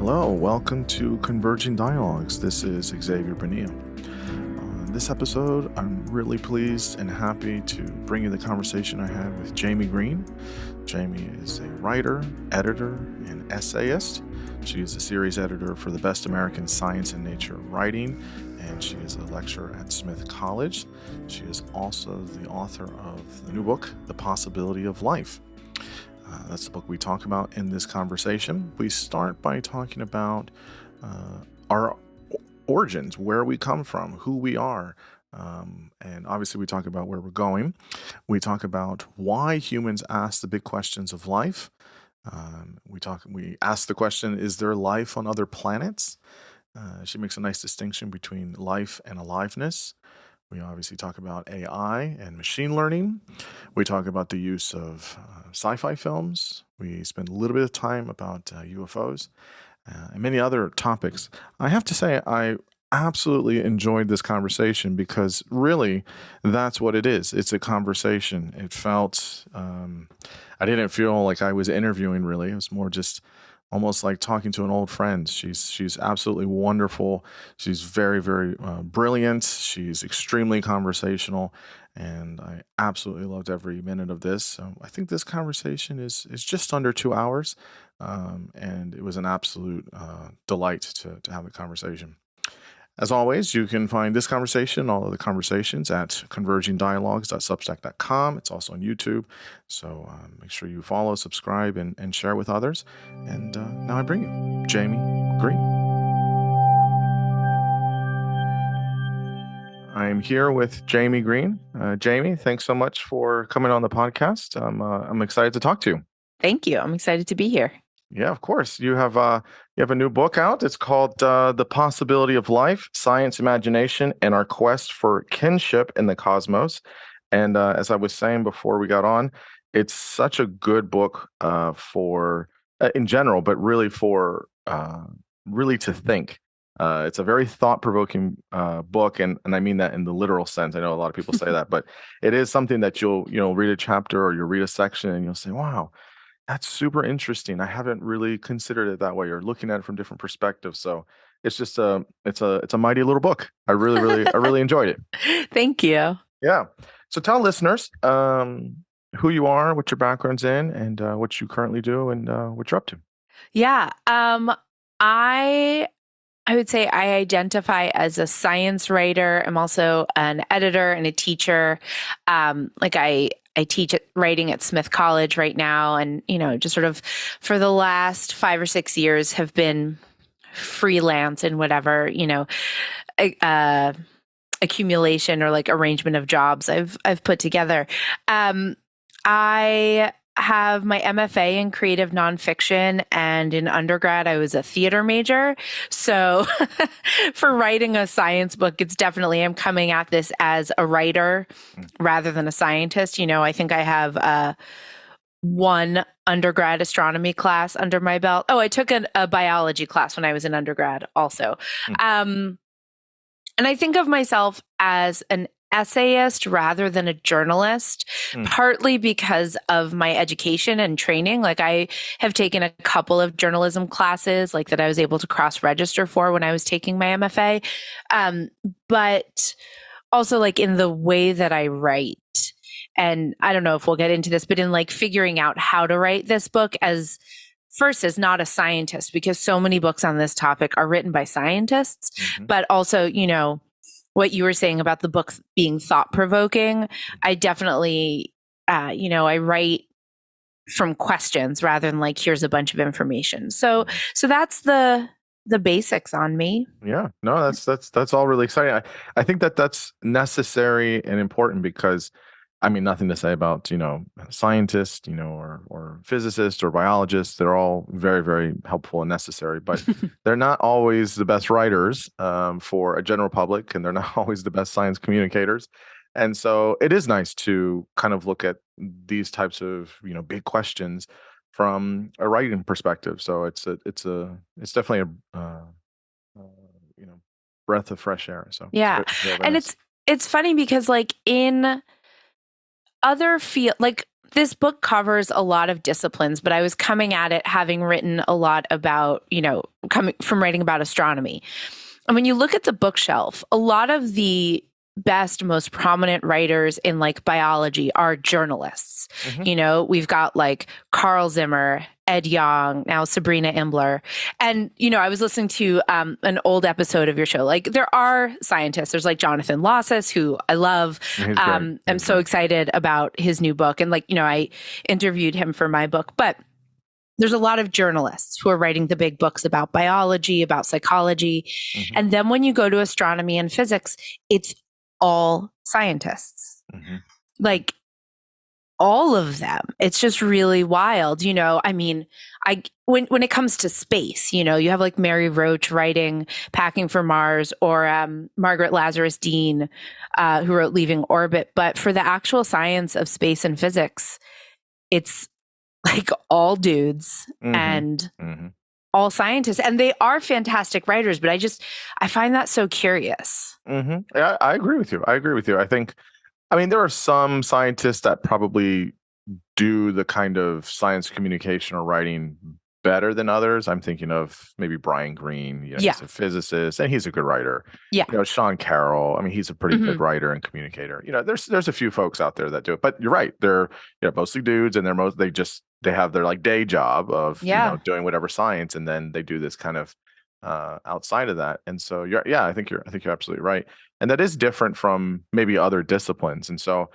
Hello, welcome to Converging Dialogues. This is Xavier Bonilla. On this episode, I'm really pleased and happy to bring you the conversation I had with Jaime Green. Jaime is a writer, editor, and essayist. She is a series editor for the Best American Science and Nature Writing, and she is a lecturer at Smith College. She is also the author of the new book, The Possibility of Life. That's the book we talk about in this conversation. We start by talking about our origins, where we come from, who we are. And obviously we talk about where we're going. We talk about why humans ask the big questions of life. We ask the question, is there life on other planets? She makes a nice distinction between life and aliveness. We obviously talk about AI and machine learning. We talk about the use of sci-fi films. We spend a little bit of time about UFOs and many other topics. I have to say, I absolutely enjoyed this conversation because really that's what it is. It's a conversation. It felt, I didn't feel like I was interviewing really. It was more just almost like talking to an old friend. She's absolutely wonderful. She's very, very brilliant. She's extremely conversational, and I absolutely loved every minute of this. So I think this conversation is just under 2 hours, and it was an absolute delight to have the conversation. As always, you can find this conversation, all of the conversations at convergingdialogues.substack.com. It's also on YouTube. So make sure you follow, subscribe, and share with others. And now I bring you Jaime Green. I'm here with Jaime Green. Jaime, thanks so much for coming on the podcast. I'm excited to talk to you. Thank you. I'm excited to be here. Yeah, of course. You have a new book out. It's called The Possibility of Life, Science, Imagination, and Our Quest for Kinship in the Cosmos. And as I was saying before we got on, it's such a good book for, in general, but really for really to think. It's a very thought-provoking book, and I mean that in the literal sense. I know a lot of people say that, but it is something that you'll read a chapter or you'll read a section and you'll say, wow, that's super interesting. I haven't really considered it that way or looking at it from different perspectives. So it's just it's a mighty little book. I really enjoyed it. Thank you. Yeah. So tell listeners who you are, what your background's in, and what you currently do, and what you're up to. Yeah. I would say I identify as a science writer. I'm also an editor and a teacher. I teach writing at Smith College right now, and just sort of for the last 5 or 6 years have been freelance in whatever accumulation or like arrangement of jobs I've put together. I have my MFA in creative nonfiction, and in undergrad I was a theater major. So for writing a science book, it's definitely, I'm coming at this as a writer rather than a scientist. I think I have one undergrad astronomy class under my belt. Oh, I took a biology class when I was in undergrad also. And I think of myself as an essayist rather than a journalist, partly because of my education and training. Like I have taken a couple of journalism classes like that I was able to cross-register for when I was taking my MFA. But also like in the way that I write. And I don't know if we'll get into this, but in like figuring out how to write this book as not a scientist, because so many books on this topic are written by scientists, but also, what you were saying about the book being thought-provoking, I definitely, I write from questions rather than like, here's a bunch of information. So that's the basics on me. Yeah, no, that's all really exciting. I think that's necessary and important because, I mean, nothing to say about, scientists, or physicists or biologists. They're all very, very helpful and necessary, but they're not always the best writers for a general public, and they're not always the best science communicators. And so it is nice to kind of look at these types of, big questions from a writing perspective. So it's definitely a breath of fresh air. So yeah, it's very and nice. it's funny because like in other field, like this book covers a lot of disciplines, but I was coming at it having written a lot about, coming from writing about astronomy. And when you look at the bookshelf, a lot of the best, most prominent writers in like biology are journalists. Mm-hmm. We've got like Carl Zimmer, Ed Yong, now Sabrina Imbler. And, I was listening to an old episode of your show. Like there are scientists. There's like Jonathan Losses, who I love. I'm so excited about his new book. And I interviewed him for my book. But there's a lot of journalists who are writing the big books about biology, about psychology. Mm-hmm. And then when you go to astronomy and physics, it's all scientists. Mm-hmm. Like all of them. It's just really wild. I mean, when it comes to space, you have like Mary Roach writing Packing for Mars, or Margaret Lazarus Dean, who wrote Leaving Orbit. But for the actual science of space and physics, it's like all dudes and all scientists, and they are fantastic writers, but I find that so curious. Yeah, I agree with you. I mean, there are some scientists that probably do the kind of science communication or writing better than others. I'm thinking of maybe Brian Greene. He's a physicist and he's a good writer. Yeah. Sean Carroll. I mean, he's a pretty good writer and communicator. There's a few folks out there that do it, but you're right. They're mostly dudes, and they have their like day job of doing whatever science, and then they do this kind of outside of that. And so I think you're absolutely right. And that is different from maybe other disciplines. And so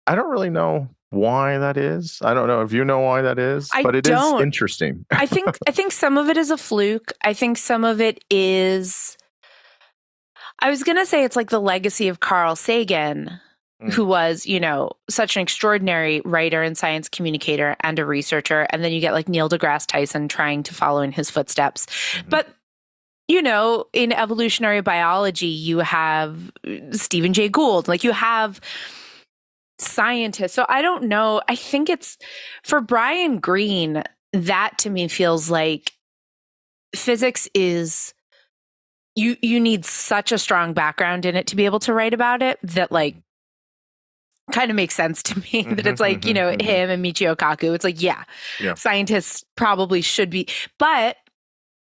I don't really know why that is. I don't know if you know why that is, but it is interesting. I think some of it is a fluke. I think some of it is, I was going to say it's like the legacy of Carl Sagan, who was, such an extraordinary writer and science communicator and a researcher. And then you get like Neil deGrasse Tyson trying to follow in his footsteps. But in evolutionary biology, you have Stephen Jay Gould, like you have scientists. So I don't know. I think it's for Brian Greene, that to me feels like physics is, you need such a strong background in it to be able to write about it, that like kind of makes sense to me that it's like, him and Michio Kaku. It's like, yeah, scientists probably should be, but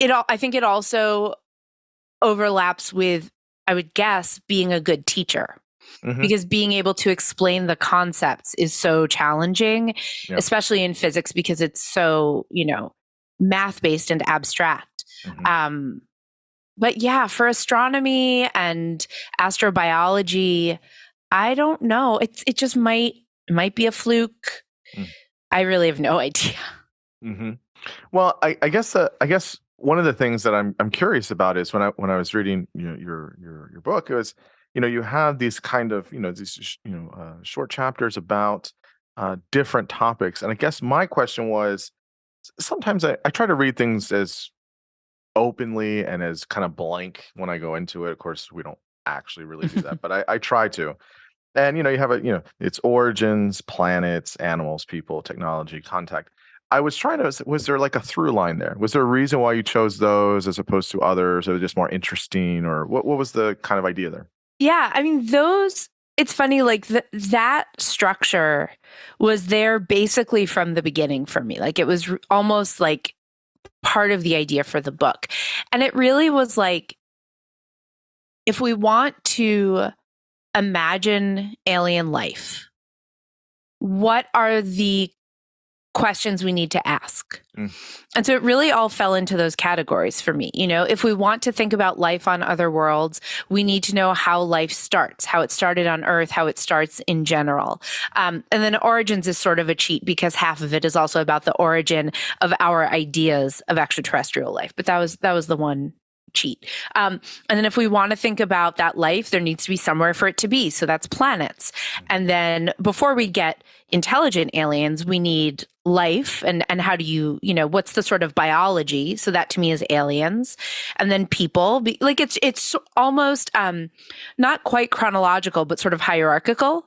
I think it also overlaps with, I would guess, being a good teacher, because being able to explain the concepts is so challenging, especially in physics, because it's so, math-based and abstract. But yeah, for astronomy and astrobiology, I don't know. It just might be a fluke. I really have no idea. Well, I guess one of the things that I'm curious about is when I was reading your book, it was you have these kind of these short chapters about different topics, and I guess my question was, sometimes I try to read things as openly and as kind of blank when I go into it. Of course, we don't actually really do that, but I try to. And you have its origins, planets, animals, people, technology, contact. I was trying to, was there like a through line there? Was there a reason why you chose those as opposed to others? Or just more interesting, or what was the kind of idea there? Yeah, I mean, it's funny, like that structure was there basically from the beginning for me. Like it was almost like part of the idea for the book. And it really was like, if we want to imagine alien life, what are the questions we need to ask? And so it really all fell into those categories for me. If we want to think about life on other worlds, we need to know how life starts, how it started on Earth, how it starts in general. And then origins is sort of a cheat, because half of it is also about the origin of our ideas of extraterrestrial life. But that was the one cheat. And then if we want to think about that life, there needs to be somewhere for it to be. So that's planets. And then before we get intelligent aliens, we need life. And how do you what's the sort of biology? So that to me is aliens. And then people, like it's almost not quite chronological, but sort of hierarchical.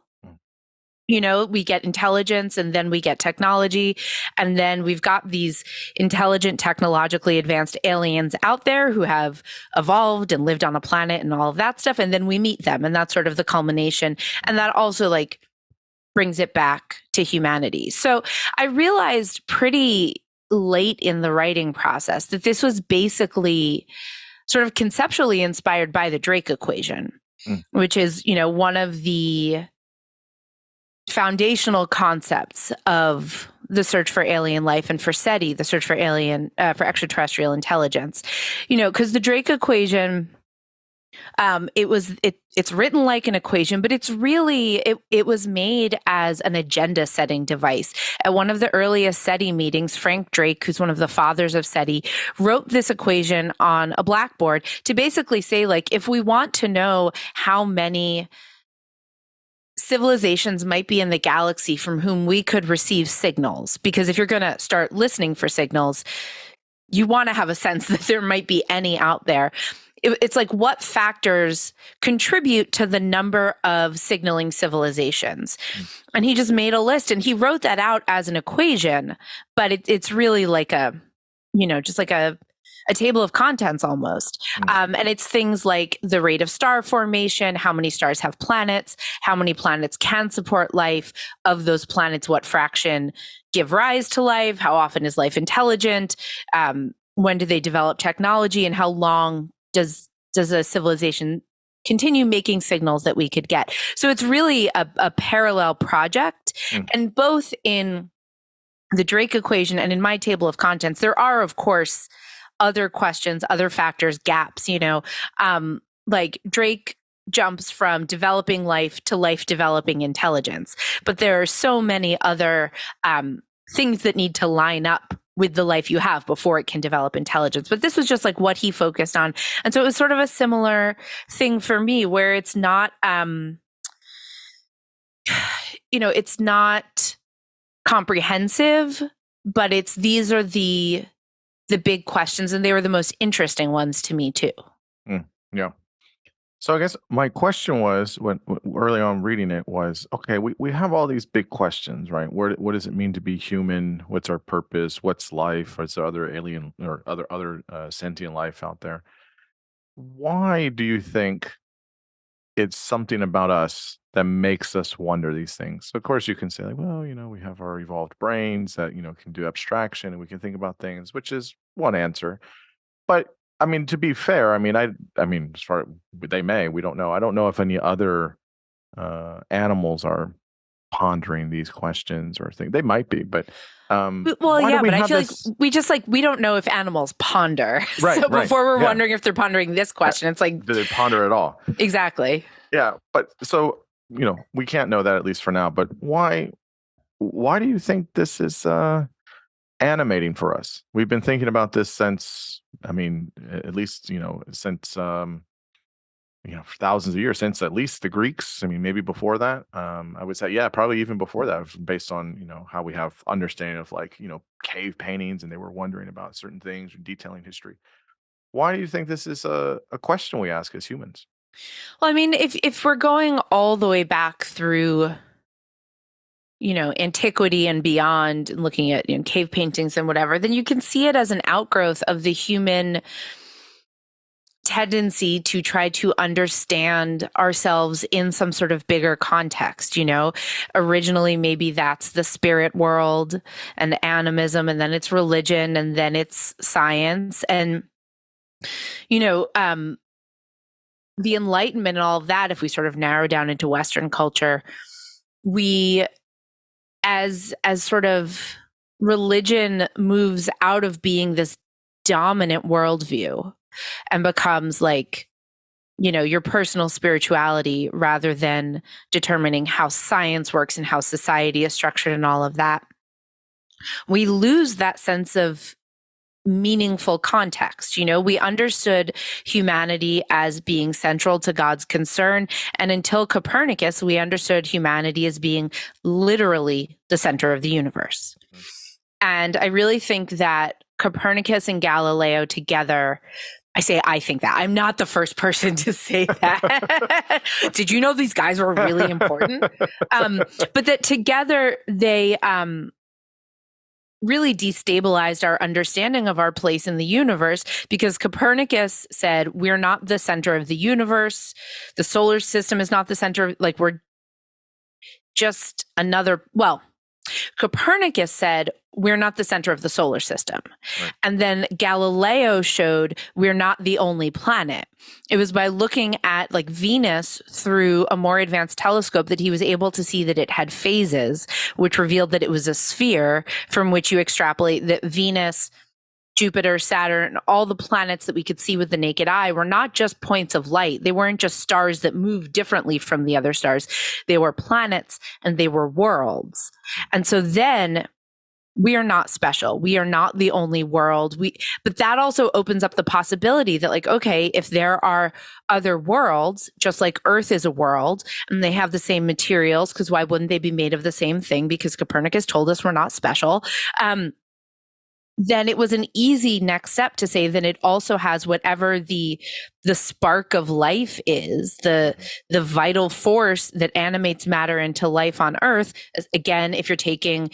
We get intelligence, and then we get technology, and then we've got these intelligent, technologically advanced aliens out there who have evolved and lived on a planet and all of that stuff. And then we meet them, and that's sort of the culmination. And that also like brings it back to humanity. So I realized pretty late in the writing process that this was basically sort of conceptually inspired by the Drake equation, which is, one of the foundational concepts of the search for alien life, and for SETI, the search for for extraterrestrial intelligence. Because the Drake equation, it's written like an equation, but it's really, it was made as an agenda setting device. At one of the earliest SETI meetings, Frank Drake, who's one of the fathers of SETI, wrote this equation on a blackboard to basically say, like, if we want to know how many civilizations might be in the galaxy from whom we could receive signals, because if you're going to start listening for signals, you want to have a sense that there might be any out there. It's like, what factors contribute to the number of signaling civilizations? And he just made a list, and he wrote that out as an equation, but it's really like just like a table of contents almost. And it's things like the rate of star formation, how many stars have planets, how many planets can support life, of those planets, what fraction give rise to life, how often is life intelligent, when do they develop technology, and how long does a civilization continue making signals that we could get. So it's really a parallel project. And both in the Drake equation and in my table of contents, there are, of course, other questions, other factors, gaps, like Drake jumps from developing life to life developing intelligence. But there are so many other things that need to line up with the life you have before it can develop intelligence. But this was just like what he focused on. And so it was sort of a similar thing for me, where it's not, it's not comprehensive, but these are the big questions, and they were the most interesting ones to me too. Yeah. So I guess my question was, when early on reading it, was, okay, we have all these big questions, right? What does it mean to be human? What's our purpose? What's life? Is there other alien or other sentient life out there? Why do you think it's something about us that makes us wonder these things? Of course, you can say, like, well, we have our evolved brains that can do abstraction, and we can think about things, which is one answer. But I mean, to be fair, I mean, as far we don't know. I don't know if any other animals are pondering these questions or things. They might be, but well, yeah, but I feel like we don't know if animals ponder. Right, so before we're wondering if they're pondering this question, it's like, do they ponder at all? Exactly. Yeah, but so we can't know that, at least for now. But why do you think this is animating for us? We've been thinking about this since, at least, since, for thousands of years, since at least the Greeks. Maybe before that. I would say, yeah, probably even before that, based on, how we have understanding of, like, cave paintings, and they were wondering about certain things, or detailing history. Why do you think this is a question we ask as humans? Well, if we're going all the way back through, antiquity and beyond, and looking at cave paintings and whatever, then you can see it as an outgrowth of the human tendency to try to understand ourselves in some sort of bigger context. Originally, maybe that's the spirit world and animism, and then it's religion, and then it's science, and the Enlightenment and all of that. If we sort of narrow down into Western culture, we, as sort of religion moves out of being this dominant worldview and becomes like, your personal spirituality, rather than determining how science works and how society is structured and all of that, we lose that sense of meaningful context. We understood humanity as being central to God's concern. And until Copernicus, we understood humanity as being literally the center of the universe. And I really think that Copernicus and Galileo together, I think that. I'm not the first person to say that. Did you know these guys were really important? But that together they really destabilized our understanding of our place in the universe, because Copernicus said, we're not the center of the universe. The solar system is not the center. Like, just another, well, Copernicus said, we're not the center of the solar system. Right. And then Galileo showed we're not the only planet. It was by looking at like Venus through a more advanced telescope that he was able to see that it had phases, which revealed that it was a sphere, from which you extrapolate that Venus, Jupiter, Saturn, all the planets that we could see with the naked eye were not just points of light. They weren't just stars that moved differently from the other stars. They were planets and they were worlds. And so then we are not special. We are not the only world. But that also opens up the possibility that, like, okay, if there are other worlds, just like Earth is a world, and they have the same materials, because why wouldn't they be made of the same thing? Because Copernicus told us we're not special. Then it was an easy next step to say that it also has whatever the spark of life is, the vital force that animates matter into life on Earth. Again, if you're taking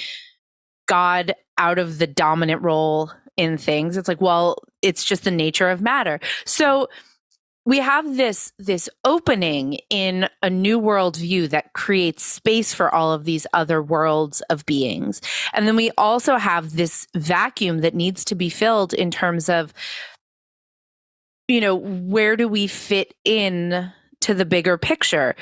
God out of the dominant role in things, it's like, well, it's just the nature of matter. So we have this opening in a new worldview that creates space for all of these other worlds of beings. And then we also have this vacuum that needs to be filled in terms of, you know, where do we fit in to the bigger picture?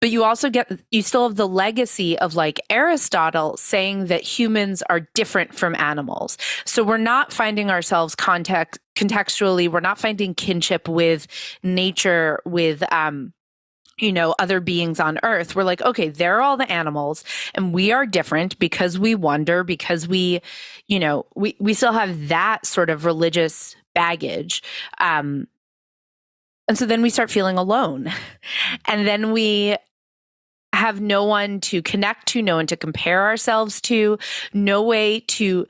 But you still have the legacy of like Aristotle saying that humans are different from animals. So we're not finding ourselves contextually, we're not finding kinship with nature, with, other beings on Earth. We're like, okay, they're all the animals and we are different because we wonder, because we still have that sort of religious baggage. And so then we start feeling alone. And then we have no one to connect to, no one to compare ourselves to, no way to.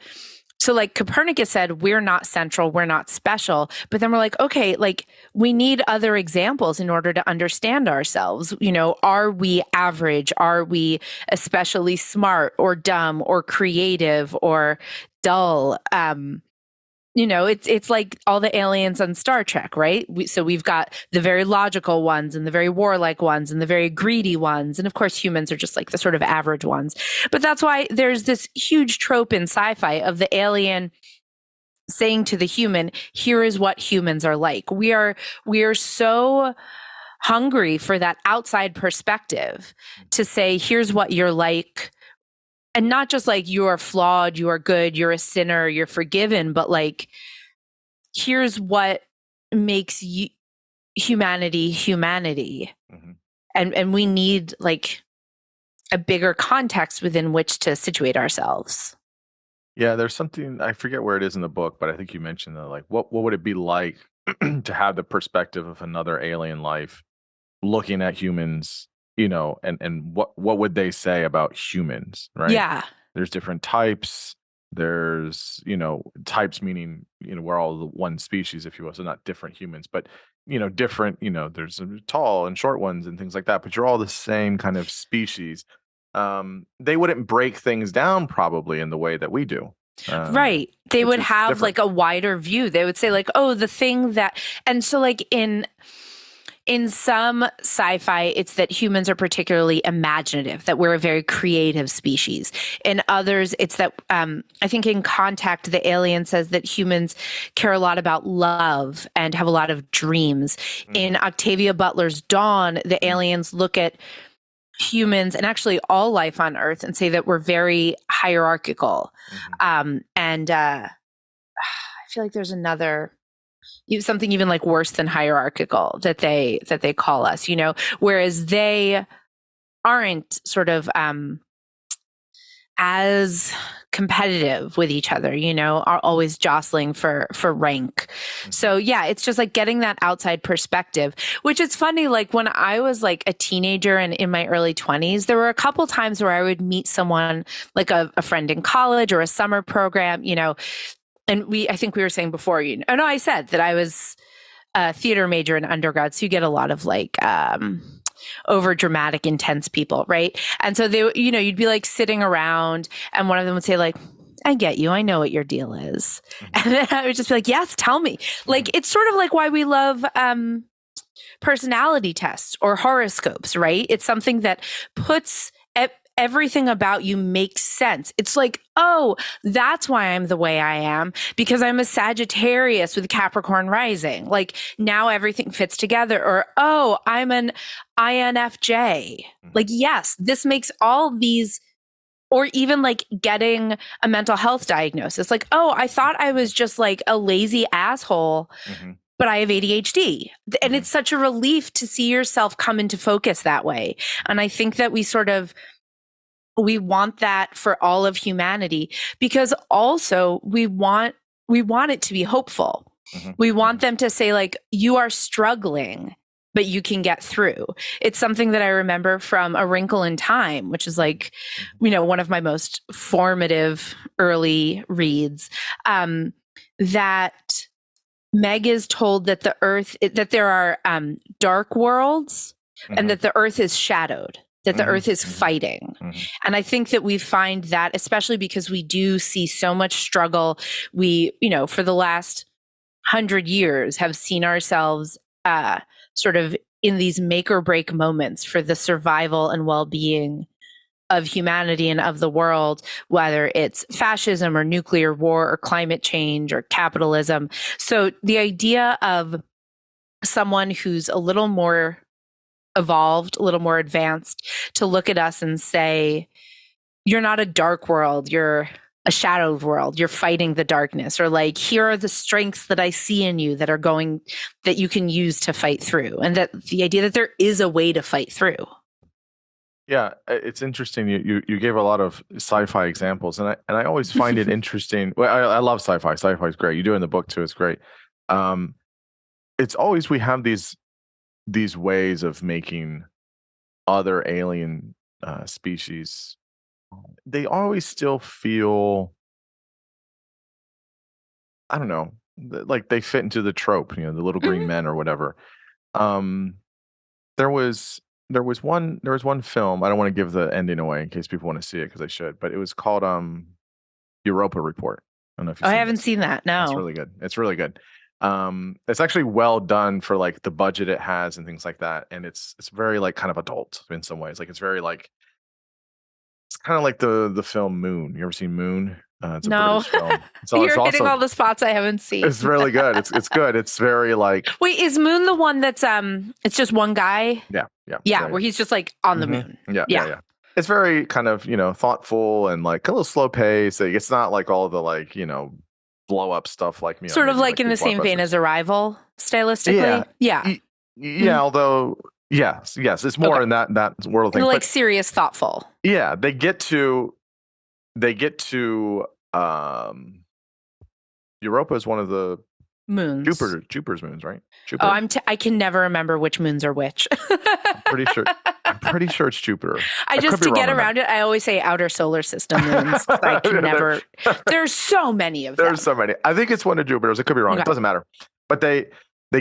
So like Copernicus said, we're not central, we're not special. But then we're like, okay, like we need other examples in order to understand ourselves. You know, are we average? Are we especially smart or dumb or creative or dull? It's like all the aliens on Star Trek, right? So we've got the very logical ones and the very warlike ones and the very greedy ones. And of course, humans are just like the sort of average ones. But that's why there's this huge trope in sci-fi of the alien saying to the human, here is what humans are like. We are so hungry for that outside perspective to say, here's what you're like. And not just like you are flawed, you are good, you're a sinner, you're forgiven, but like, here's what makes humanity. Mm-hmm. And we need like a bigger context within which to situate ourselves. Yeah, there's something, I forget where it is in the book, but I think you mentioned that, like, what would it be like to have the perspective of another alien life looking at humans, and what would they say about humans, right? Yeah. There's different types. There's, types meaning, we're all the one species, if you will. So not different humans, but, different, there's tall and short ones and things like that, but you're all the same kind of species. They wouldn't break things down probably in the way that we do. Right. They would have different, like a wider view. They would say like, oh, the thing that, and so like in some sci-fi, it's that humans are particularly imaginative, that we're a very creative species. In others, it's that I think in Contact, the alien says that humans care a lot about love and have a lot of dreams. Mm. In Octavia Butler's Dawn, the aliens look at humans and actually all life on Earth and say that we're very hierarchical. Mm-hmm. I feel like there's something even like worse than hierarchical that they call us, whereas they aren't sort of as competitive with each other, are always jostling for rank. Mm-hmm. So yeah, it's just like getting that outside perspective, which is funny. Like when I was like a teenager and in my early 20s, there were a couple times where I would meet someone like a friend in college or a summer program, and I think we were saying before, I said that I was a theater major in undergrad. So you get a lot of like, over dramatic, intense people. Right. And so they, you'd be like sitting around and one of them would say like, I get you. I know what your deal is. Mm-hmm. And then I would just be like, yes, tell me. Like, it's sort of like why we love, personality tests or horoscopes, right? It's something that puts everything about you makes sense. It's like, oh, that's why I'm the way I am, because I'm a Sagittarius with Capricorn rising. Like now everything fits together. Or, oh, I'm an INFJ. Like, yes, this makes all these, or even like getting a mental health diagnosis. Like, oh, I thought I was just like a lazy asshole, but I have ADHD. And it's such a relief to see yourself come into focus that way. And I think that we want that for all of humanity, because also we want it to be hopeful. We want them to say, like, you are struggling, but you can get through. It's something that I remember from A Wrinkle in Time, which is like, one of my most formative early reads, that Meg is told that that there are dark worlds and that the earth is shadowed, that the earth is fighting. And I think that we find that, especially because we do see so much struggle. We, for the last 100 years have seen ourselves sort of in these make or break moments for the survival and well-being of humanity and of the world, whether it's fascism or nuclear war or climate change or capitalism. So the idea of someone who's a little more evolved, a little more advanced, to look at us and say, you're not a dark world, you're a shadowed world, you're fighting the darkness, or like, here are the strengths that I see in you that you can use to fight through. And that the idea that there is a way to fight through. Yeah, it's interesting. You gave a lot of sci-fi examples, and I always find it interesting. Well, I love sci-fi. Sci-fi is great. You do it in the book too. It's great. It's always, we have these ways of making other alien species. They always still feel, I don't know, like they fit into the trope. The little green men or whatever. There was one film. I don't want to give the ending away in case people want to see it, because I should. But it was called Europa Report. I don't know if I haven't seen that. No, it's really good. It's really good. It's actually well done for like the budget it has and things like that. And it's very like kind of adult in some ways. Like it's very like, it's kind of like the film Moon. You ever seen Moon? It's a British film. You're hitting all the spots I haven't seen. It's really good. It's good. It's very like. Wait, is Moon the one that's it's just one guy? Yeah. Where he's just like on the moon. Yeah. It's very kind of thoughtful and like a little slow pace. It's not like all the like blow up stuff like sort of like in the same vein as Arrival stylistically. Yeah. Although yes, it's more in that world thing. Like serious, thoughtful. Yeah, they get to Europa is one of the moons. Jupiter's moons, right? Jupiter. Oh, I can never remember which moons are which. I'm pretty sure it's Jupiter. I just, to get around it, I always say outer solar system moons. I can never. There's so many of them. There's so many. I think it's one of Jupiter's. It could be wrong. Okay. It doesn't matter. But they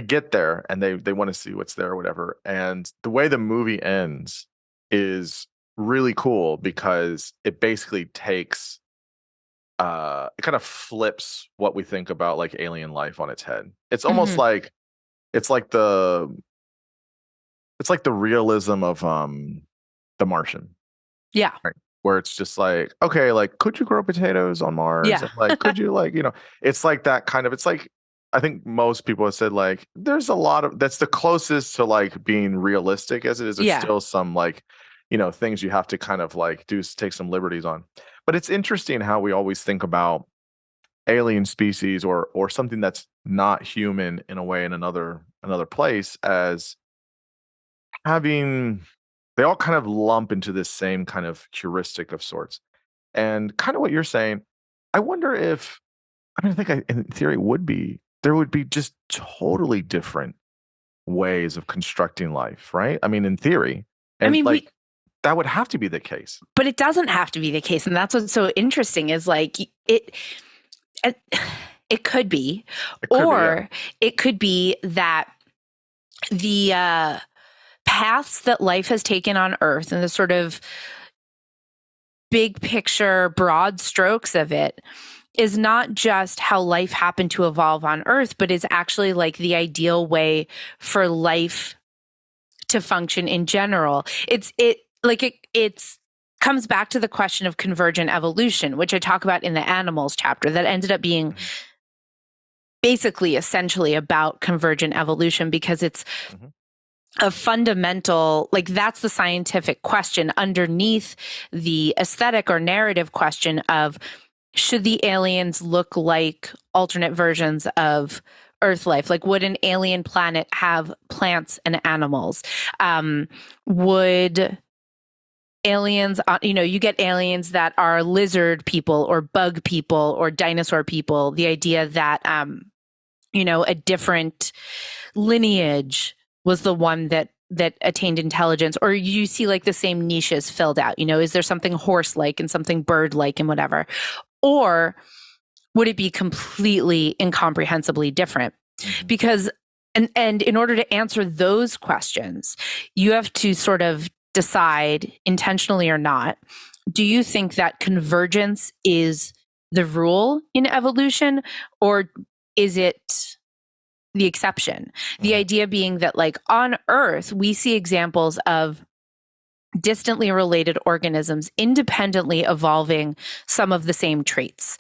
get there and they want to see what's there or whatever. And the way the movie ends is really cool, because it basically takes it kind of flips what we think about like alien life on its head. It's almost like it's like the realism of The Martian. Yeah. Right? Where it's just like, okay, like, could you grow potatoes on Mars? Yeah. And like, could you like, it's like that kind of, it's like, I think most people have said like, there's a lot of, that's the closest to like being realistic as it is. There's still some like, things you have to kind of like take some liberties on. But it's interesting how we always think about alien species or something that's not human in a way in another place as having, they all kind of lump into this same kind of heuristic of sorts. And kind of what you're saying, I wonder if, I think in theory there would be just totally different ways of constructing life, right? I mean, in theory. And that would have to be the case. But it doesn't have to be the case. And that's what's so interesting is like it could be. It could be that the paths that life has taken on Earth and the sort of big picture, broad strokes of it is not just how life happened to evolve on Earth, but is actually like the ideal way for life to function in general. It's comes back to the question of convergent evolution, which I talk about in the animals chapter, that ended up being basically essentially about convergent evolution, because it's a fundamental, like, that's the scientific question underneath the aesthetic or narrative question of, should the aliens look like alternate versions of Earth life? Like, would an alien planet have plants and animals? Would aliens, you get aliens that are lizard people or bug people or dinosaur people. The idea that, a different lineage was the one that attained intelligence, or you see like the same niches filled out. Is there something horse-like and something bird-like and whatever? Or would it be completely incomprehensibly different? Because, and in order to answer those questions, you have to sort of decide, intentionally or not, do you think that convergence is the rule in evolution, or is it the exception? The idea being that, like, on Earth, we see examples of distantly related organisms independently evolving some of the same traits.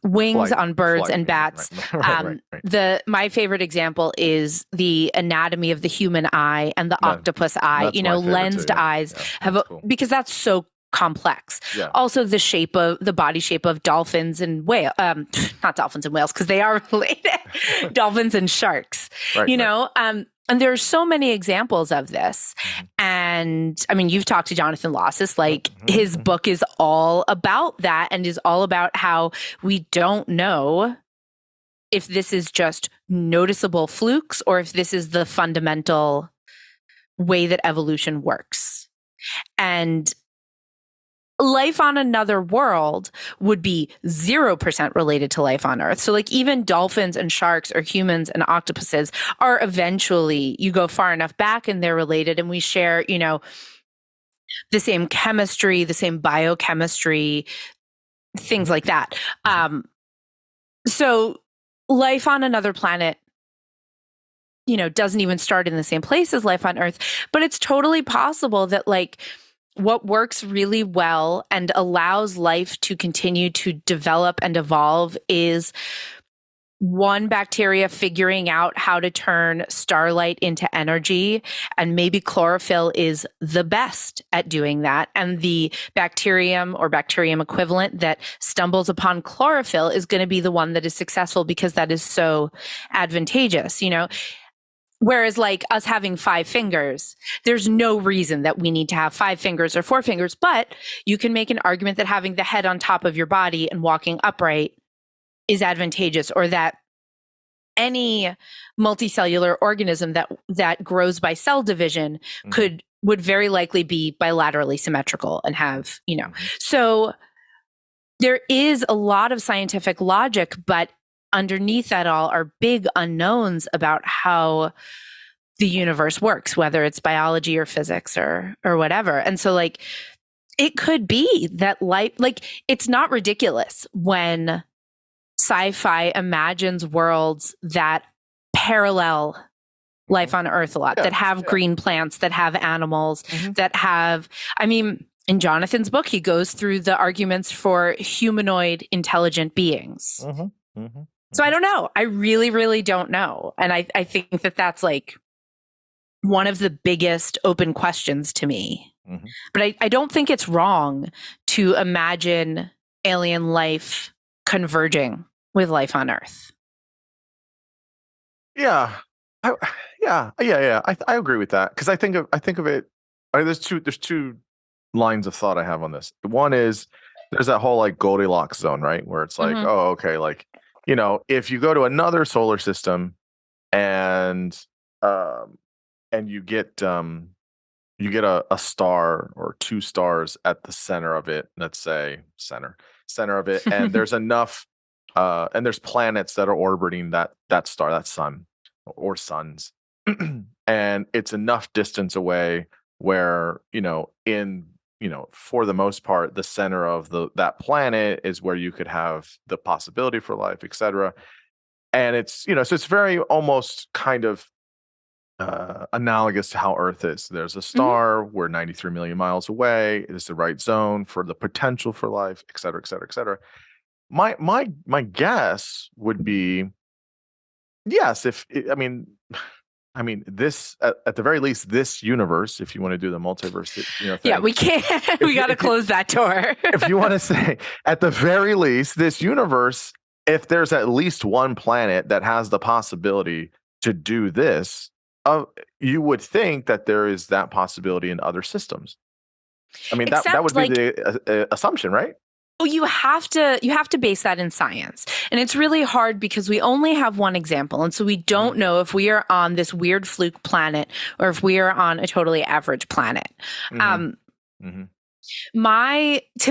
Wings on birds and bats. Right. My favorite example is the anatomy of the human eye and the octopus eye. Lensed too, yeah. eyes cool. Because that's so complex. Yeah. Also, the body shape of dolphins and whales, not dolphins and whales because they are related. Dolphins and sharks. Right. And there are so many examples of this. And I mean, you've talked to Jonathan Lossis, like his book is all about that, and is all about how we don't know if this is just noticeable flukes or if this is the fundamental way that evolution works. And life on another world would be 0% related to life on Earth. So like even dolphins and sharks or humans and octopuses are eventually, you go far enough back and they're related, and we share, the same chemistry, the same biochemistry, things like that. So life on another planet, doesn't even start in the same place as life on Earth, but it's totally possible that, like, what works really well and allows life to continue to develop and evolve is one bacteria figuring out how to turn starlight into energy. And maybe chlorophyll is the best at doing that. And the bacterium or bacterium equivalent that stumbles upon chlorophyll is going to be the one that is successful because that is so advantageous, Whereas, like, us having 5 fingers, there's no reason that we need to have 5 fingers or 4 fingers, but you can make an argument that having the head on top of your body and walking upright is advantageous, or that any multicellular organism that grows by cell division would very likely be bilaterally symmetrical and have, So there is a lot of scientific logic, but underneath that all are big unknowns about how the universe works, whether it's biology or physics or whatever. And so, like, it could be that life, like, it's not ridiculous when sci-fi imagines worlds that parallel life on Earth a lot, that have green plants, that have animals, that have, in Jonathan's book, he goes through the arguments for humanoid intelligent beings. So I don't know. I really, really don't know. And I think that that's, like, one of the biggest open questions to me. But I don't think it's wrong to imagine alien life converging with life on Earth. Yeah. I agree with that, because I think of it. There's two lines of thought I have on this. One is there's that whole, like, Goldilocks zone, right, where it's like, oh, okay, like, if you go to another solar system and you get a star or 2 stars at the center of it, let's say center of it, and there's enough and there's planets that are orbiting that star, that sun or suns, and it's enough distance away where, for the most part, the center of that planet is where you could have the possibility for life, etc. And it's, so it's very almost kind of analogous to how Earth is. There's a star, we're 93 million miles away. It's the right zone for the potential for life, et cetera, et cetera, et cetera. My guess would be yes. I mean, this at the very least, this universe, if you want to do the multiverse, thing, yeah, we can't. We got to close that door. If you want to say, at the very least, this universe, if there's at least one planet that has the possibility to do this, you would think that there is that possibility in other systems. I mean, that would be the assumption, right? Well, you have to base that in science. And it's really hard because we only have one example. And so we don't know if we are on this weird fluke planet or if we are on a totally average planet. To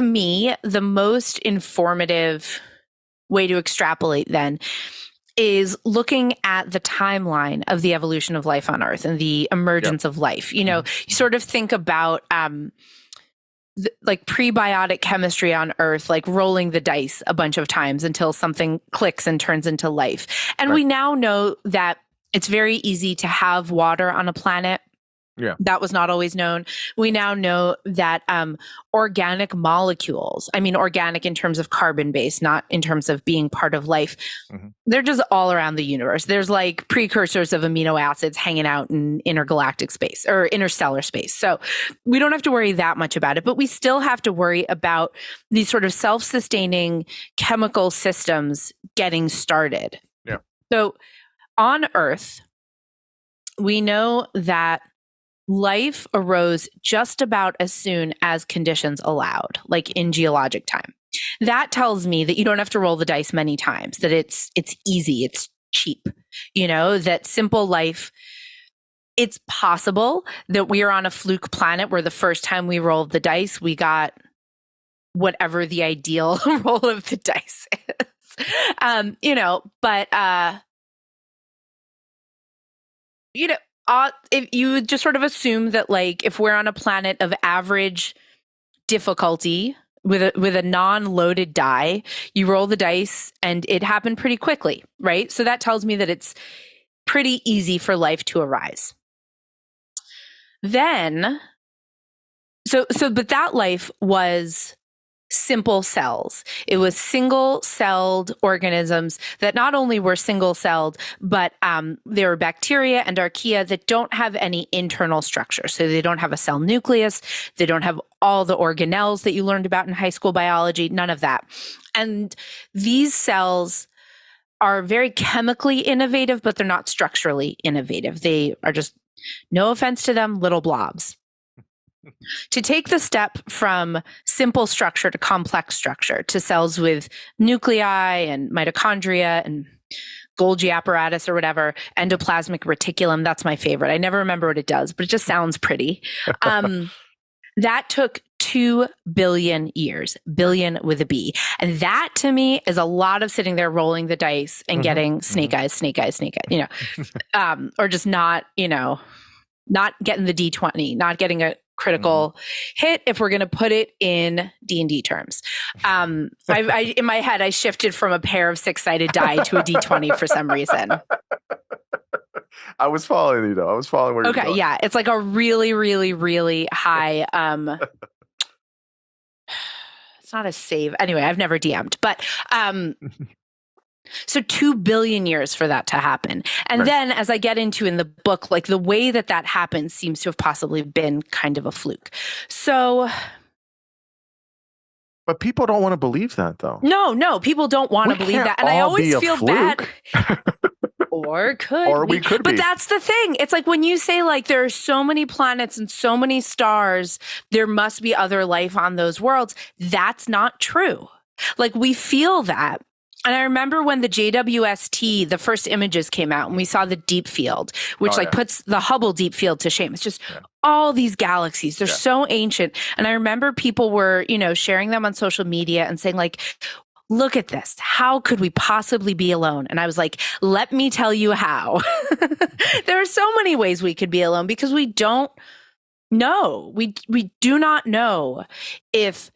me, the most informative way to extrapolate then is looking at the timeline of the evolution of life on Earth and the emergence of life. You know, you sort of think about like prebiotic chemistry on Earth, like rolling the dice a bunch of times until something clicks and turns into life. And we now know that it's very easy to have water on a planet. Yeah. That was not always known. We now know that organic molecules, I mean, organic in terms of carbon based, not in terms of being part of life, they're just all around the universe. There's like precursors of amino acids hanging out in intergalactic space or interstellar space. So we don't have to worry that much about it, but we still have to worry about these sort of self-sustaining chemical systems getting started. Yeah. So on Earth, we know that life arose just about as soon as conditions allowed, like in geologic time. That tells me that you don't have to roll the dice many times, that it's easy, it's cheap, you know, that simple life. It's possible that we are on a fluke planet where the first time we rolled the dice, we got whatever the ideal roll of the dice is. You know, but, you know, if you just sort of assume that, like, if we're on a planet of average difficulty with a non-loaded die, you roll the dice and it happened pretty quickly, right? So that tells me that it's pretty easy for life to arise. Then, but that life was simple cells. It was single-celled organisms that not only were single-celled, but they were bacteria and archaea that don't have any internal structure. So they don't have a cell nucleus. They don't have all the organelles that you learned about in high school biology, none of that. And these cells are very chemically innovative, but they're not structurally innovative. They are just, no offense to them, little blobs. To take the step from simple structure to complex structure, to cells with nuclei and mitochondria and Golgi apparatus or whatever, endoplasmic reticulum, that's my favorite. I never remember what it does, but it just sounds pretty. That took 2 billion years, billion with a B. And that to me is a lot of sitting there rolling the dice and getting snake eyes, you know, or just not, you know, not getting the D20, not getting a critical hit, if we're going to put it in D&D terms. I in my head, I shifted from a pair of 6-sided die to a D20 for some reason. I was following you though. I was following where you're going. Yeah. It's like a really, really, really high, it's not a save. Anyway, I've never DM'd, but, so 2 billion years for that to happen. And then as I get into in the book, like the way that happened seems to have possibly been kind of a fluke. So. But people don't want to believe that though. No, people don't want to believe that. And I always feel bad. Or we could be. But that's the thing. It's like when you say like there are so many planets and so many stars, there must be other life on those worlds. That's not true. Like we feel that. And I remember when the JWST, the first images came out and we saw the deep field, which puts the Hubble deep field to shame. It's just all these galaxies. They're so ancient. And I remember people were, you know, sharing them on social media and saying like, look at this. How could we possibly be alone? And I was like, let me tell you how. There are so many ways we could be alone because we don't know. We do not know if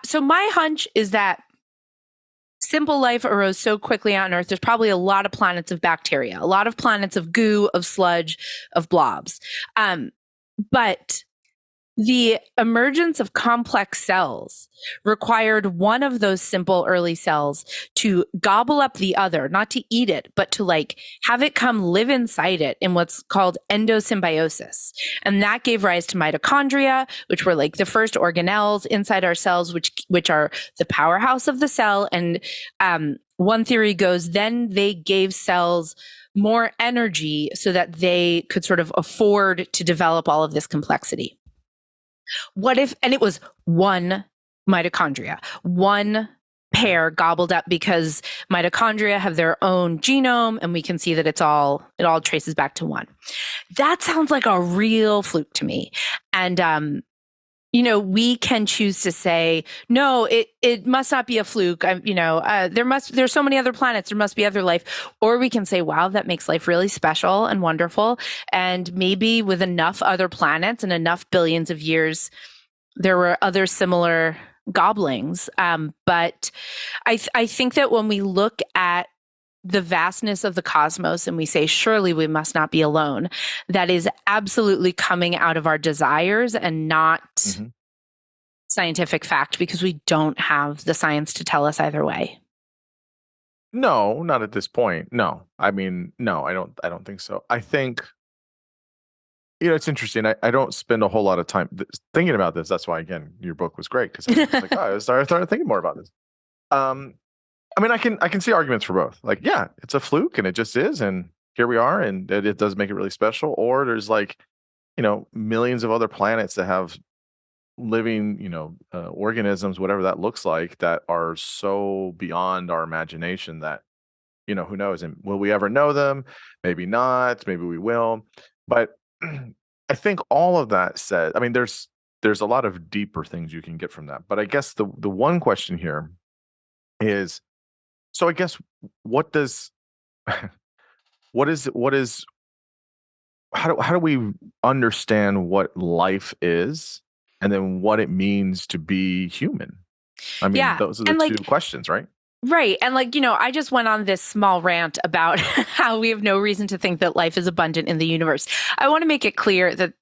so my hunch is that simple life arose so quickly on Earth, there's probably a lot of planets of bacteria, a lot of planets of goo, of sludge, of blobs. But the emergence of complex cells required one of those simple early cells to gobble up the other, not to eat it, but to like have it come live inside it in what's called endosymbiosis. And that gave rise to mitochondria, which were like the first organelles inside our cells, which are the powerhouse of the cell. And one theory goes, then they gave cells more energy so that they could sort of afford to develop all of this complexity. What if, and it was one mitochondria, one pair gobbled up, because mitochondria have their own genome and we can see that it all traces back to one. That sounds like a real fluke to me. And, we can choose to say, no, it must not be a fluke. There's so many other planets, there must be other life. Or we can say, wow, that makes life really special and wonderful. And maybe with enough other planets and enough billions of years, there were other similar gobblings. But I think that when we look at the vastness of the cosmos and we say, surely we must not be alone, that is absolutely coming out of our desires and not scientific fact, because we don't have the science to tell us either way. No, not at this point. No, I mean, no, I don't think so. I think, it's interesting. I don't spend a whole lot of time thinking about this. That's why, again, your book was great, because I started thinking more about this. I mean, I can see arguments for both. Like, yeah, it's a fluke and it just is, and here we are, and it does make it really special. Or there's millions of other planets that have living, organisms, whatever that looks like, that are so beyond our imagination that, who knows? And will we ever know them? Maybe not. Maybe we will. But I think all of that said, I mean, there's a lot of deeper things you can get from that. But I guess the one question here is, so I guess how do we understand what life is, and then what it means to be human? I mean, those are the two questions, right? Right. And I just went on this small rant about how we have no reason to think that life is abundant in the universe. I want to make it clear that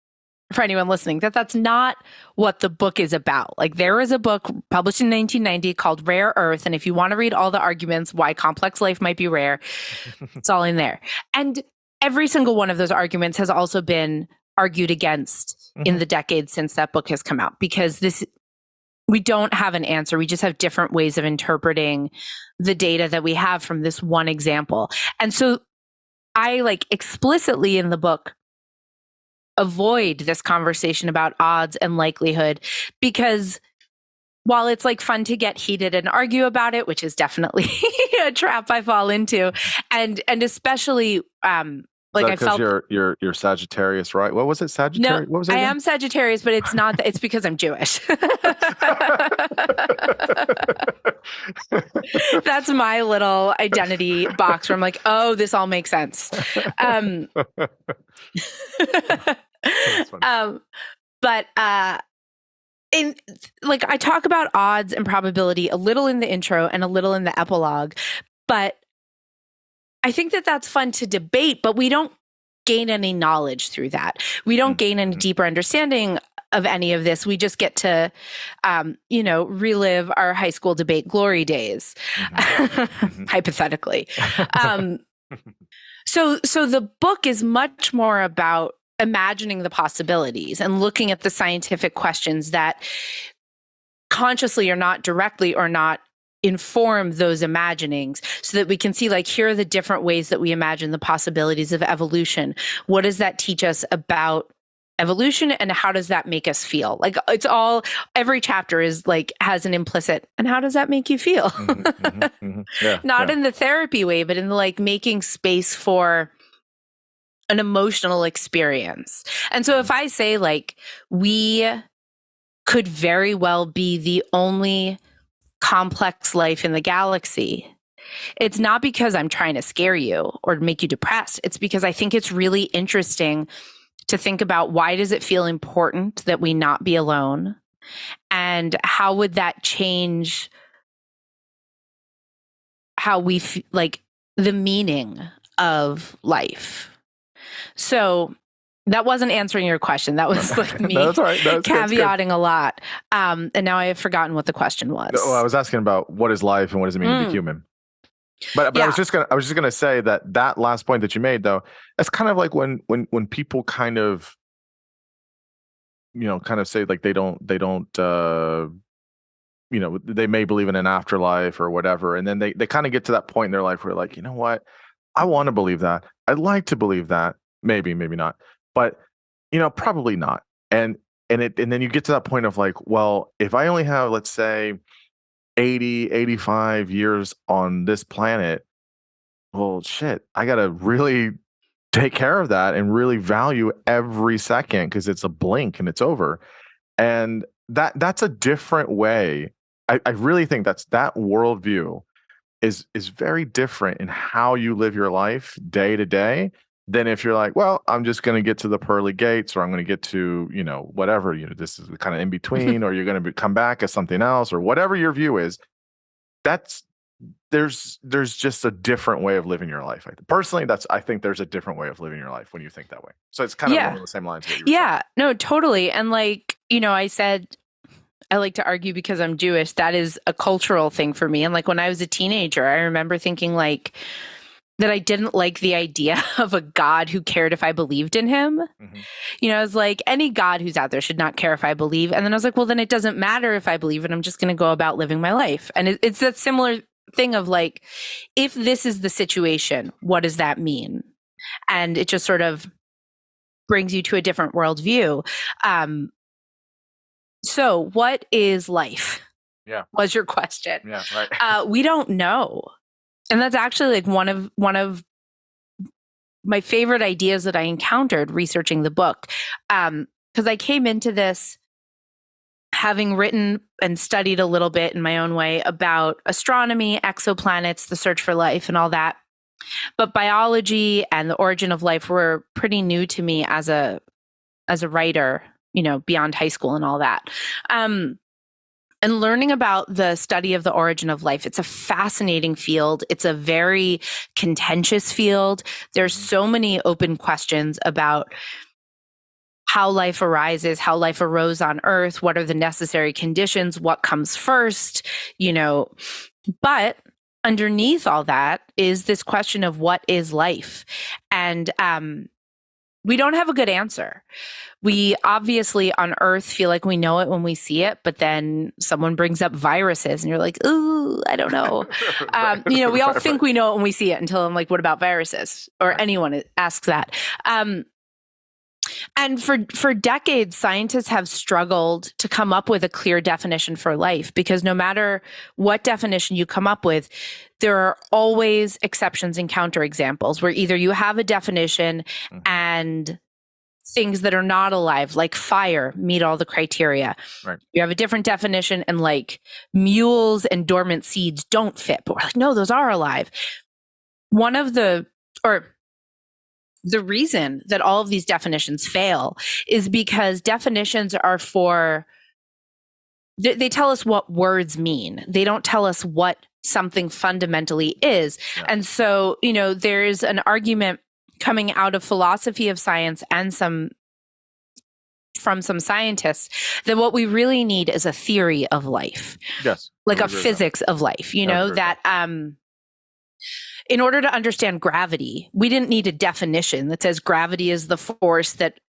for anyone listening, that's not what the book is about. Like, there is a book published in 1990 called Rare Earth. And if you want to read all the arguments why complex life might be rare, it's all in there. And every single one of those arguments has also been argued against in the decades since that book has come out, because we don't have an answer. We just have different ways of interpreting the data that we have from this one example. And so I explicitly in the book avoid this conversation about odds and likelihood, because while it's fun to get heated and argue about it, which is definitely a trap I fall into, and especially I felt you're Sagittarius, right? What was it? Sagittarius? No, what was it I again? am Sagittarius, but it's not. It's because I'm Jewish. That's my little identity box where I'm like, oh, this all makes sense. But I talk about odds and probability a little in the intro and a little in the epilogue, but I think that that's fun to debate, but we don't gain any knowledge through that. We don't gain any deeper understanding of any of this. We just get to, relive our high school debate glory days, hypothetically. So the book is much more about imagining the possibilities and looking at the scientific questions that consciously or not directly or not inform those imaginings, so that we can see here are the different ways that we imagine the possibilities of evolution. What does that teach us about evolution, and how does that make us feel? It's all, every chapter is has an implicit, and how does that make you feel? Not in the therapy way, but in the making space for an emotional experience. And so if I say we could very well be the only complex life in the galaxy, it's not because I'm trying to scare you or make you depressed. It's because I think it's really interesting to think about, why does it feel important that we not be alone? And how would that change how we like the meaning of life. So that wasn't answering your question. That was like me No, that's all right. caveating a lot. And now I have forgotten what the question was. No, I was asking about what is life and what does it mean to be human. But I was just gonna say that last point that you made, though, that's kind of like when people kind of, kind of say like they don't they may believe in an afterlife or whatever, and then they kind of get to that point in their life where like, you know what, I want to believe that, I'd like to believe that, maybe not, but probably not, and then you get to that point of like, well, if I only have, let's say, 85 years on this planet, well, shit, I gotta really take care of that and really value every second, because it's a blink and it's over. And that's a different way. I really think that worldview is very different in how you live your life day to day than if you're like, well, I'm just going to get to the pearly gates, or I'm going to get to, whatever, this is kind of in between, or you're going to come back as something else, or whatever your view is. There's just a different way of living your life. Personally, I think there's a different way of living your life when you think that way. So it's kind of along the same lines. No, totally. And like, I said, I like to argue because I'm Jewish. That is a cultural thing for me. And like when I was a teenager, I remember thinking like that I didn't like the idea of a God who cared if I believed in him. Mm-hmm. I was like, any God who's out there should not care if I believe. And then I was like, well, then it doesn't matter if I believe, and I'm just going to go about living my life. And it's that similar thing of like, if this is the situation, what does that mean? And it just sort of brings you to a different worldview. So what is life? Yeah. Was your question. Yeah, right. We don't know. And that's actually like one of my favorite ideas that I encountered researching the book. Because I came into this having written and studied a little bit in my own way about astronomy, exoplanets, the search for life, and all that. But biology and the origin of life were pretty new to me as a writer, beyond high school and all that. And learning about the study of the origin of life, it's a fascinating field. It's a very contentious field. There's so many open questions about how life arises, how life arose on Earth, what are the necessary conditions, what comes first, But underneath all that is this question of what is life? And we don't have a good answer. We obviously on Earth feel like we know it when we see it, but then someone brings up viruses and you're like, ooh, I don't know. We all think we know it when we see it until I'm like, what about viruses? Or anyone asks that. And for decades, scientists have struggled to come up with a clear definition for life, because no matter what definition you come up with, there are always exceptions and counterexamples where either you have a definition and things that are not alive, like fire, meet all the criteria. Right. You have a different definition and like mules and dormant seeds don't fit, but we're like, no, those are alive. The reason that all of these definitions fail is because definitions are they tell us what words mean. They don't tell us what something fundamentally is. Yeah. And so, there's an argument coming out of philosophy of science and from some scientists that what we really need is a theory of life. Yes. Like a physics of life, in order to understand gravity, we didn't need a definition that says gravity is the force that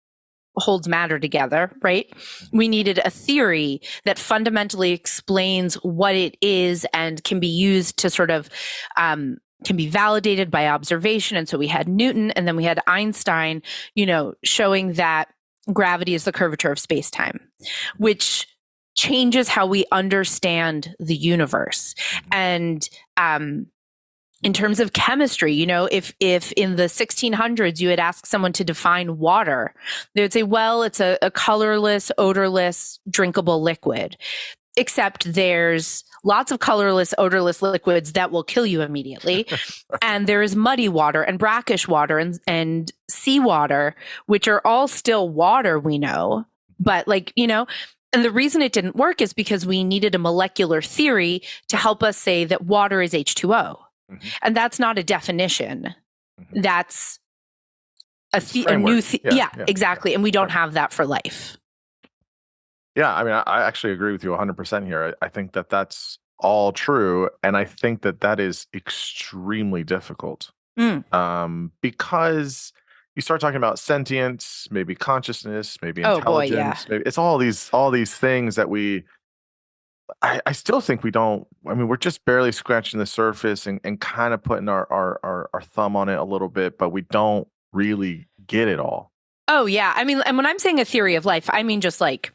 holds matter together, right? We needed a theory that fundamentally explains what it is and can be used to sort of, can be validated by observation. And so we had Newton, and then we had Einstein, showing that gravity is the curvature of space-time, which changes how we understand the universe. And, in terms of chemistry, if in the 1600s you had asked someone to define water, they would say, well, it's a colorless, odorless, drinkable liquid. Except there's lots of colorless, odorless liquids that will kill you immediately. And there is muddy water and brackish water and seawater, which are all still water, we know. But and the reason it didn't work is because we needed a molecular theory to help us say that water is H2O. Mm-hmm. And that's not a definition. Mm-hmm. That's a Framework. new, yeah, exactly. And we don't have that for life. Yeah, I mean, I actually agree with you 100% here. I think that that's all true, and I think that that is extremely difficult because you start talking about sentience, maybe consciousness, maybe Oh boy, yeah. intelligence. Maybe it's all these things that I still think we don't. I mean, we're just barely scratching the surface and kind of putting our thumb on it a little bit, but we don't really get it all. Oh yeah, I mean, and when I'm saying a theory of life, I mean just like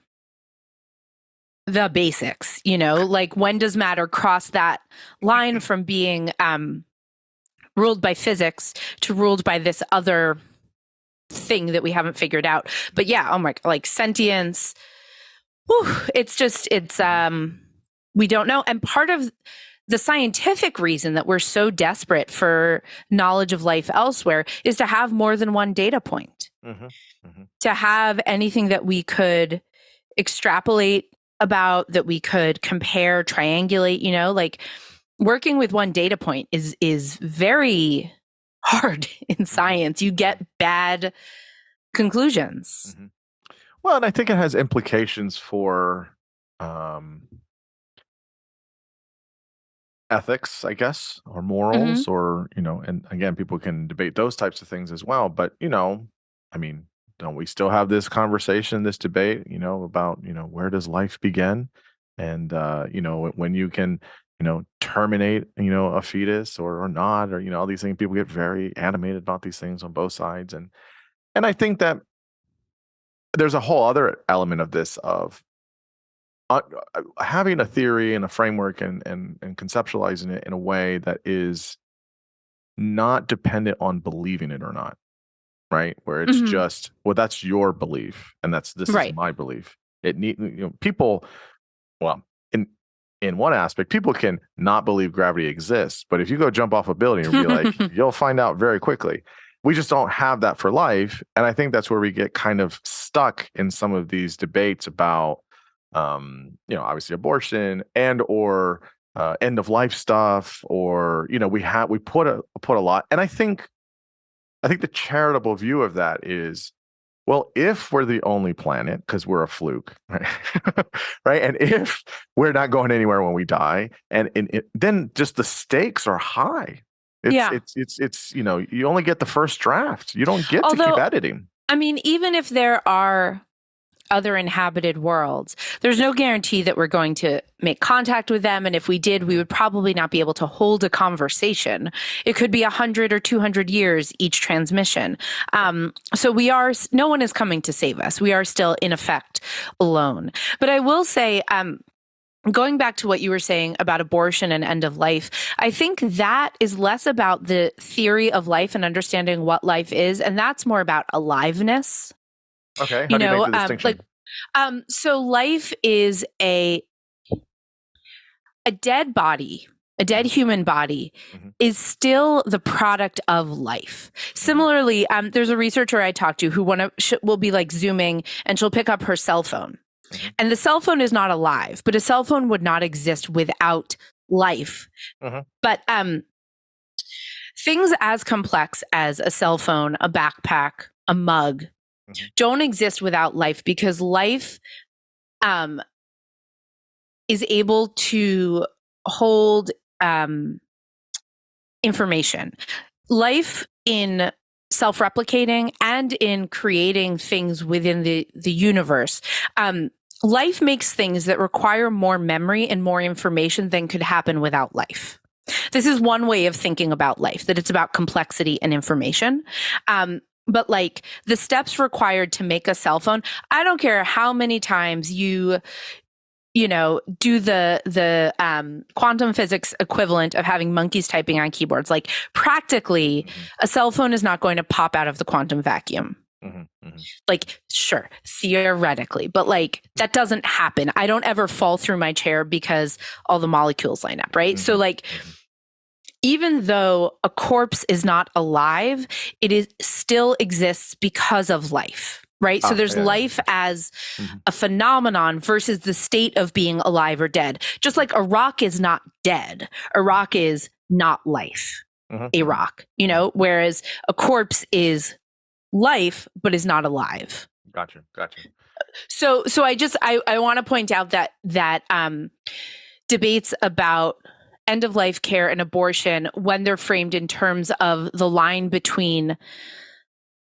the basics, you know, like when does matter cross that line from being ruled by physics to ruled by this other thing that we haven't figured out. But yeah, oh my, like sentience, it's we don't know. And part of the scientific reason that we're so desperate for knowledge of life elsewhere is to have more than one data point, to have anything that we could extrapolate about, that we could compare, triangulate, you know, like working with one data point is very hard in science. You get bad conclusions. Well, and I think it has implications for ethics, I guess, or morals, or, you know, and again, people can debate those types of things as well. But, you know, I mean, don't we still have this conversation, this debate, you know, about, you know, where does life begin? And, you know, when you can, you know, terminate, you know, a fetus or not, or, you know, all these things, people get very animated about these things on both sides. And I think that there's a whole other element of this of having a theory and a framework and conceptualizing it in a way that is not dependent on believing it or not. Right, where it's just, well, that's your belief, and this is my belief. You know, people, well, in one aspect, people can not believe gravity exists, but if you go jump off a building and be like, you'll find out very quickly. We just don't have that for life, and I think that's where we get kind of stuck in some of these debates about, you know, obviously abortion and or end of life stuff, or, you know, we put a lot, and I think the charitable view of that is, well, if we're the only planet, because we're a fluke, right? Right? And if we're not going anywhere when we die, and then just the stakes are high. It's you know, you only get the first draft. You don't get to keep editing. I mean, even if there are other inhabited worlds, there's no guarantee that we're going to make contact with them. And if we did, we would probably not be able to hold a conversation. It could be 100 or 200 years each transmission. So no one is coming to save us. We are still in effect alone. But I will say, going back to what you were saying about abortion and end of life, I think that is less about the theory of life and understanding what life is. And that's more about aliveness. Okay. How do you make the distinction? So life is a dead body, a dead human body is still the product of life. Similarly, there's a researcher I talked to who will be like Zooming, and she'll pick up her cell phone. And the cell phone is not alive, but a cell phone would not exist without life. But things as complex as a cell phone, a backpack, a mug, don't exist without life, because life is able to hold information. Life in self-replicating and in creating things within the universe. Life makes things that require more memory and more information than could happen without life. This is one way of thinking about life, that it's about complexity and information. But like the steps required to make a cell phone, I don't care how many times you know, do the quantum physics equivalent of having monkeys typing on keyboards. Like practically, a cell phone is not going to pop out of the quantum vacuum. Like, sure, theoretically, but like that doesn't happen. I don't ever fall through my chair because all the molecules line up, right? So like, even though a corpse is not alive, it still exists because of life, right? So there's life as a phenomenon versus the state of being alive or dead. Just like a rock is not dead, a rock is not life, Mm-hmm. a rock, whereas a corpse is life, but is not alive. Gotcha. So I want to point out that debates about end of life care and abortion, when they're framed in terms of the line between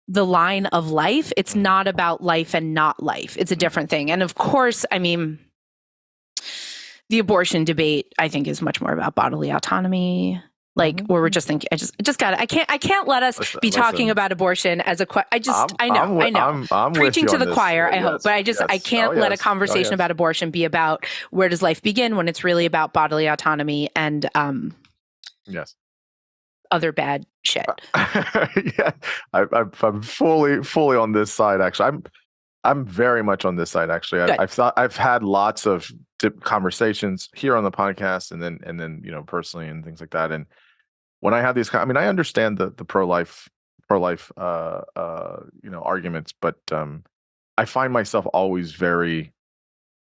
the line of life, it's not about life and not life. It's a different thing. And of course, I mean, the abortion debate, I think, is much more about bodily autonomy. Like, where we're just thinking, I can't let us be talking about abortion as a I know. I'm preaching to the this. choir, I Yes, hope, but I can't let a conversation about abortion be about where does life begin when it's really about autonomy and yes, other bad shit. Yeah, I'm fully on this side. Actually, I'm very much on this side. Actually, I've had lots of conversations here on the podcast, and then personally and things like that. And when I have these, I mean, I understand the pro-life arguments, but I find myself always very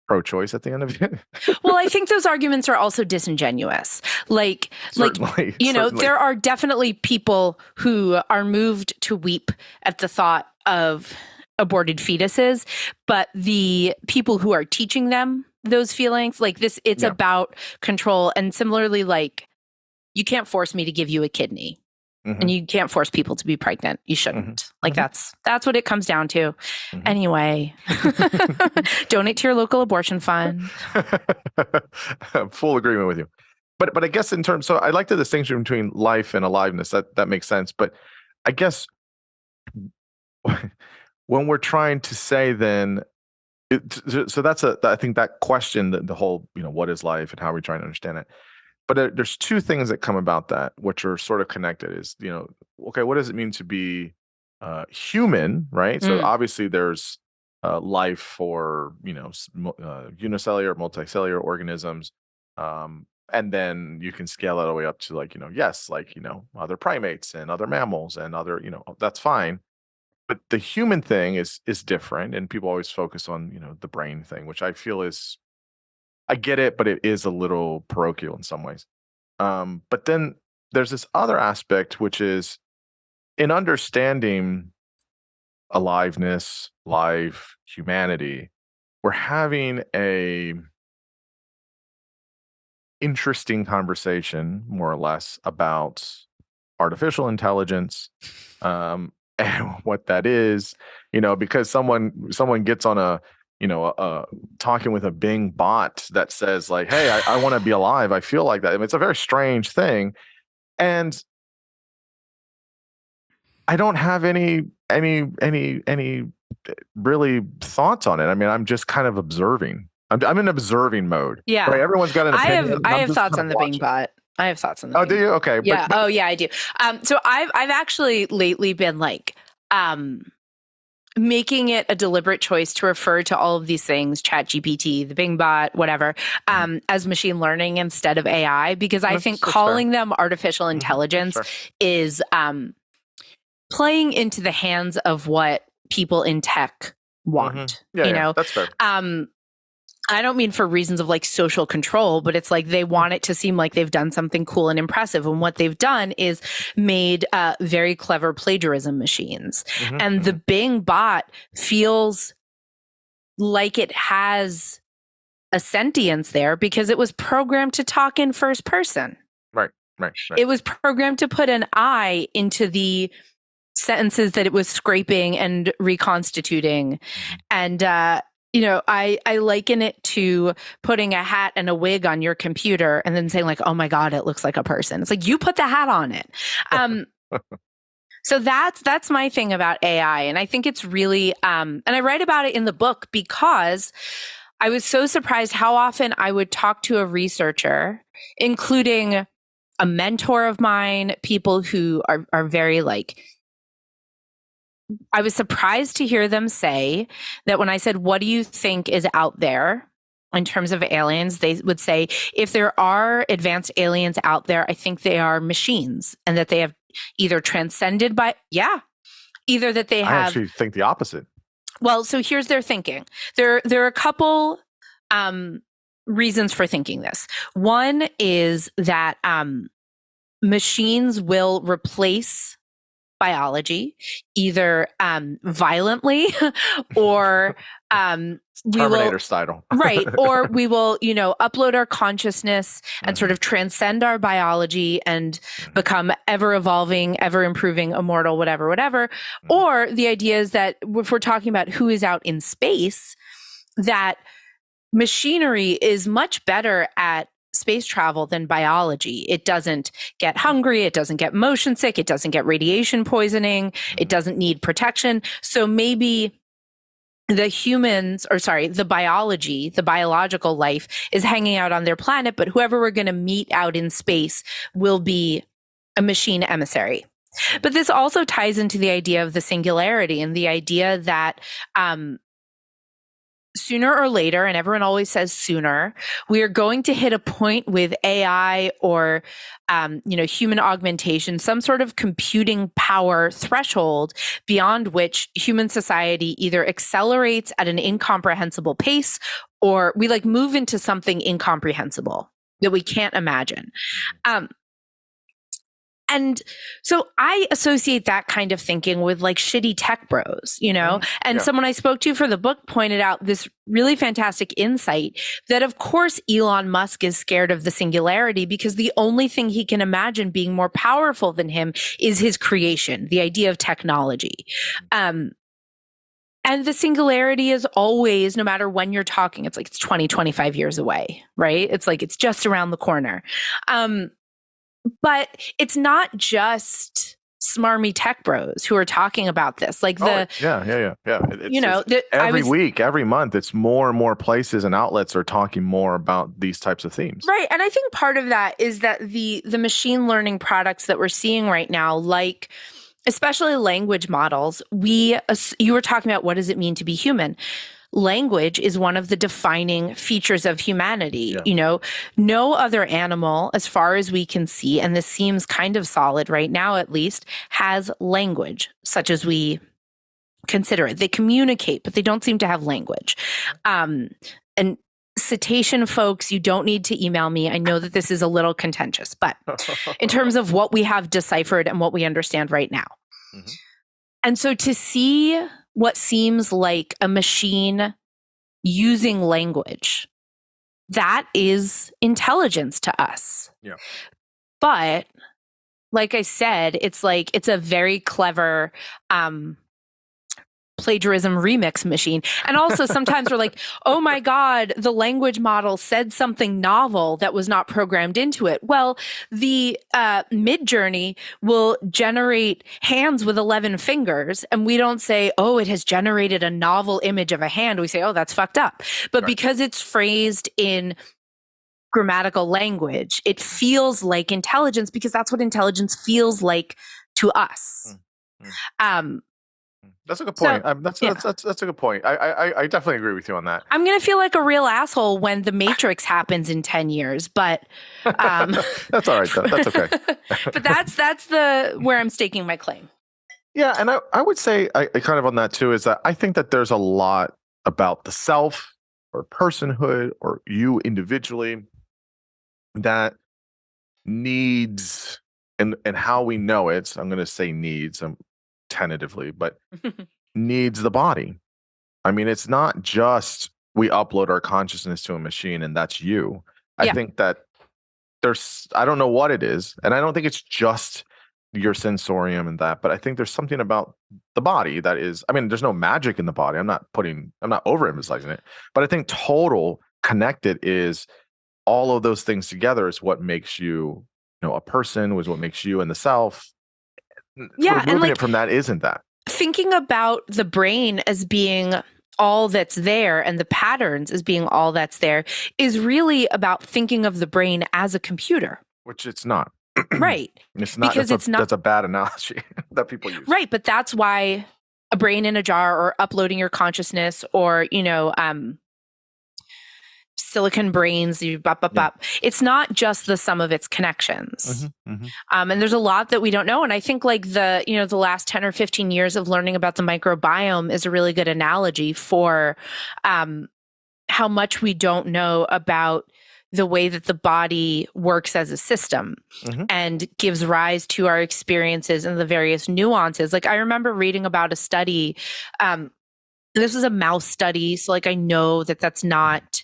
pro-choice at the end of it. Well, I think those arguments are also disingenuous. Certainly. There are definitely people who are moved to weep at the thought of aborted fetuses, but the people who are teaching them those feelings, it's about control. And similarly, you can't force me to give you a kidney. And you can't force people to be pregnant. You shouldn't. That's what it comes down to. Anyway, donate to your local abortion fund. Full agreement with you. But I guess in terms, so I like the distinction between life and aliveness. That makes sense. But I guess when we're trying to say then, so I think that question, the whole, what is life and how are we trying to understand it? But there's two things that come about that, which are sort of connected. Is okay, what does it mean to be human, right? So obviously there's life for unicellular, multicellular organisms, and then you can scale it all the way up to other primates and other mammals and other that's fine. But the human thing is different, and people always focus on the brain thing, which I feel is. I get it, but it is a little parochial in some ways. But then there's this other aspect, which is in understanding aliveness, life, humanity, we're having a interesting conversation, more or less, about artificial intelligence, and what that is, because someone gets on talking with a Bing bot that says hey, I want to be alive. I feel like that. I mean, it's a very strange thing. And I don't have any really thoughts on it. I mean, I'm just kind of observing. I'm in observing mode. Yeah. Right? Everyone's got an opinion. I have thoughts on the Bing bot. I have thoughts on the Bing. Do you? Okay. Yeah. I do. So I've actually lately been making it a deliberate choice to refer to all of these things, ChatGPT, the Bing bot, whatever, as machine learning instead of AI, because I think calling them artificial intelligence is playing into the hands of what people in tech want. That's fair. I don't mean for reasons of social control, but it's they want it to seem like they've done something cool and impressive. And what they've done is made very clever plagiarism machines. And the Bing bot feels like it has a sentience there because it was programmed to talk in first person. Right. It was programmed to put an I into the sentences that it was scraping and reconstituting. And, I liken it to putting a hat and a wig on your computer and then saying oh my God, it looks like a person. It's you put the hat on it. So that's my thing about AI. And I think it's really, and I write about it in the book because I was so surprised how often I would talk to a researcher, including a mentor of mine, people who are very I was surprised to hear them say that when I said, what do you think is out there in terms of aliens? They would say, if there are advanced aliens out there, I think they are machines and that they have either transcended either that they have. I actually think the opposite. Well, so here's their thinking. There are a couple reasons for thinking this. One is that machines will replace biology either violently or we Terminator will style. right, or we will, upload our consciousness and sort of transcend our biology and become ever evolving, ever improving, immortal, whatever. Or the idea is that if we're talking about who is out in space, that machinery is much better at space travel than biology. It doesn't get hungry. It doesn't get motion sick. It doesn't get radiation poisoning. It doesn't need protection. So maybe the biology, the biological life is hanging out on their planet, but whoever we're going to meet out in space will be a machine emissary. But this also ties into the idea of the singularity and the idea that sooner or later, and everyone always says sooner, we are going to hit a point with AI or, human augmentation, some sort of computing power threshold beyond which human society either accelerates at an incomprehensible pace or we move into something incomprehensible that we can't imagine. And so I associate that kind of thinking with shitty tech bros, and someone I spoke to for the book pointed out this really fantastic insight that of course Elon Musk is scared of the singularity because the only thing he can imagine being more powerful than him is his creation, the idea of technology. And the singularity is always, no matter when you're talking, it's 20, 25 years away, right? It's just around the corner. But it's not just smarmy tech bros who are talking about this. Every week, every month, it's more and more places and outlets are talking more about these types of themes. Right. And I think part of that is that the machine learning products that we're seeing right now, especially language models, you were talking about what does it mean to be human? Language is one of the defining features of humanity. Yeah. No other animal, as far as we can see, and this seems kind of solid right now at least, has language such as we consider it. They communicate, but they don't seem to have language. And cetacean folks, you don't need to email me. I know that this is a little contentious, but in terms of what we have deciphered and what we understand right now. Mm-hmm. And so to see what seems like a machine using language, that is intelligence to us. Yeah. But like I said, it's a very clever plagiarism remix machine. And also sometimes we're like, oh my God, the language model said something novel that was not programmed into it. Well, the Midjourney will generate hands with 11 fingers. And we don't say, oh, it has generated a novel image of a hand. We say, oh, that's fucked up. But because it's phrased in grammatical language, it feels like intelligence because that's what intelligence feels like to us. That's a good point. That's a good point. I definitely agree with you on that. I'm going to feel like a real asshole when The Matrix happens in 10 years, but that's all right. That's okay. But that's where I'm staking my claim. Yeah, and I would say I kind of on that too is that I think that there's a lot about the self or personhood or you individually that needs and how we know it. I'm going to say needs. Tentatively, but needs the body. I mean, it's not just we upload our consciousness to a machine and that's you. I think that I don't know what it is, and I don't think it's just your sensorium and that, but I think there's something about the body that is, I mean, there's no magic in the body. I'm not overemphasizing it, but I think total connected is all of those things together is what makes you, a person, was what makes you and the self. Yeah, and it from that isn't that thinking about the brain as being all that's there and the patterns as being all that's there is really about thinking of the brain as a computer, which it's not. Right. It's not because that's a bad analogy that people use. Right, but that's why a brain in a jar or uploading your consciousness or silicon brains, it's not just the sum of its connections. And there's a lot that we don't know. And I think the last 10 or 15 years of learning about the microbiome is a really good analogy for how much we don't know about the way that the body works as a system and gives rise to our experiences and the various nuances. Like I remember reading about a study, this was a mouse study, so like I know that that's not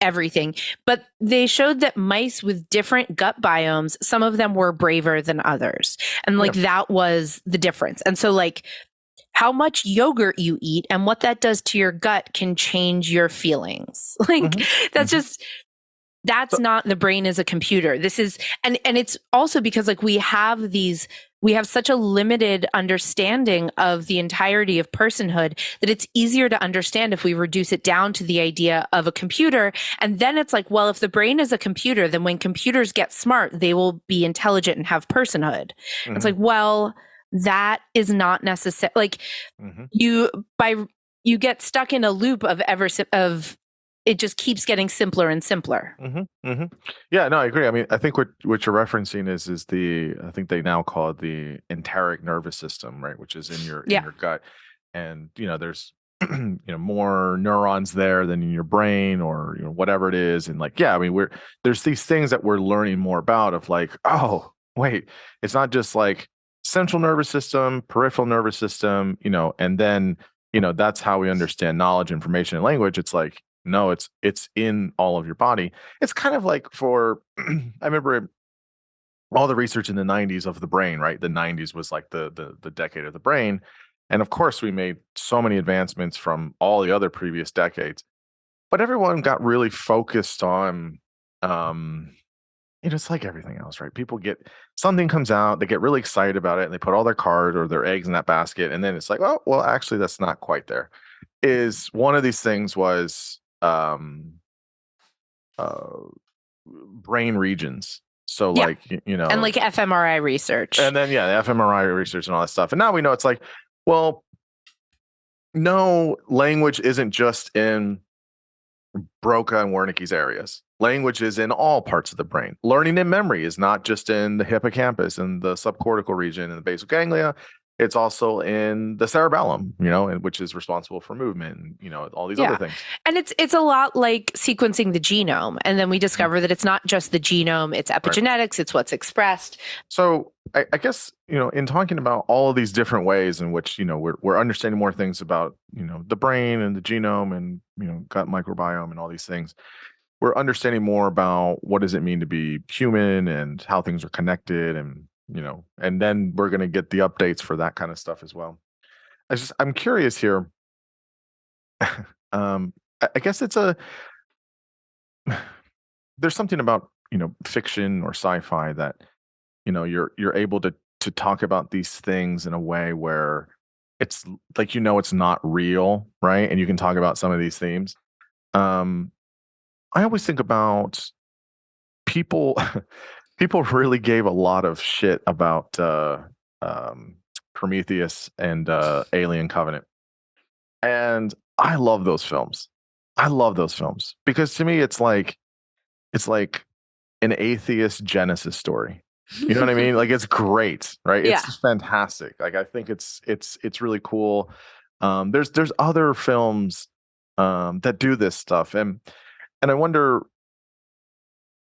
everything, but they showed that mice with different gut biomes, some of them were braver than others, and like that was the difference. And so like how much yogurt you eat and what that does to your gut can change your feelings. Like that's just, that's not the brain as a computer. This is, and it's also because like we have such a limited understanding of the entirety of personhood that it's easier to understand if we reduce it down to the idea of a computer. And then it's like, well, if the brain is a computer, then when computers get smart, they will be intelligent and have personhood. It's like, well, that is not necessary. Like you get stuck in a loop of it just keeps getting simpler and simpler. Yeah, no, I agree. I mean, I think what you're referencing is I think they now call it the enteric nervous system, right? Which is in your gut. And, there's, more neurons there than in your brain or, whatever it is. And like, yeah, I mean, there's these things that we're learning more about of like, oh, wait, it's not just like central nervous system, peripheral nervous system, and then, that's how we understand knowledge, information, and language. It's like, no, it's in all of your body. It's kind of like I remember all the research in the 90s of the brain, right? The 90s was like the decade of the brain. And of course, we made so many advancements from all the other previous decades. But everyone got really focused on, it's like everything else, right? Something comes out, they get really excited about it, and they put all their cards or their eggs in that basket. And then it's like, oh, well, actually, that's not quite there. Is one of these things was brain regions. So like, and like fMRI research. And then, the fMRI research and all that stuff. And now we know it's like, well, no, language isn't just in Broca and Wernicke's areas. Language is in all parts of the brain. Learning and memory is not just in the hippocampus and the subcortical region and the basal ganglia. It's also in the cerebellum, which is responsible for movement and, all these other things. And it's a lot like sequencing the genome. And then we discover that it's not just the genome, it's epigenetics, it's what's expressed. So I guess, in talking about all of these different ways in which, we're understanding more things about, the brain and the genome and, gut microbiome and all these things, we're understanding more about what does it mean to be human and how things are connected and, and then we're going to get the updates for that kind of stuff as well. I'm curious here. I guess there's something about, fiction or sci-fi that, you're able to talk about these things in a way where it's like, it's not real, right? And you can talk about some of these themes. I always think about people really gave a lot of shit about Prometheus and Alien Covenant. And I love those films. Because to me it's like an atheist Genesis story. You know what I mean? Like it's great, right? It's just fantastic. Like I think it's really cool. There's other films that do this stuff and I wonder,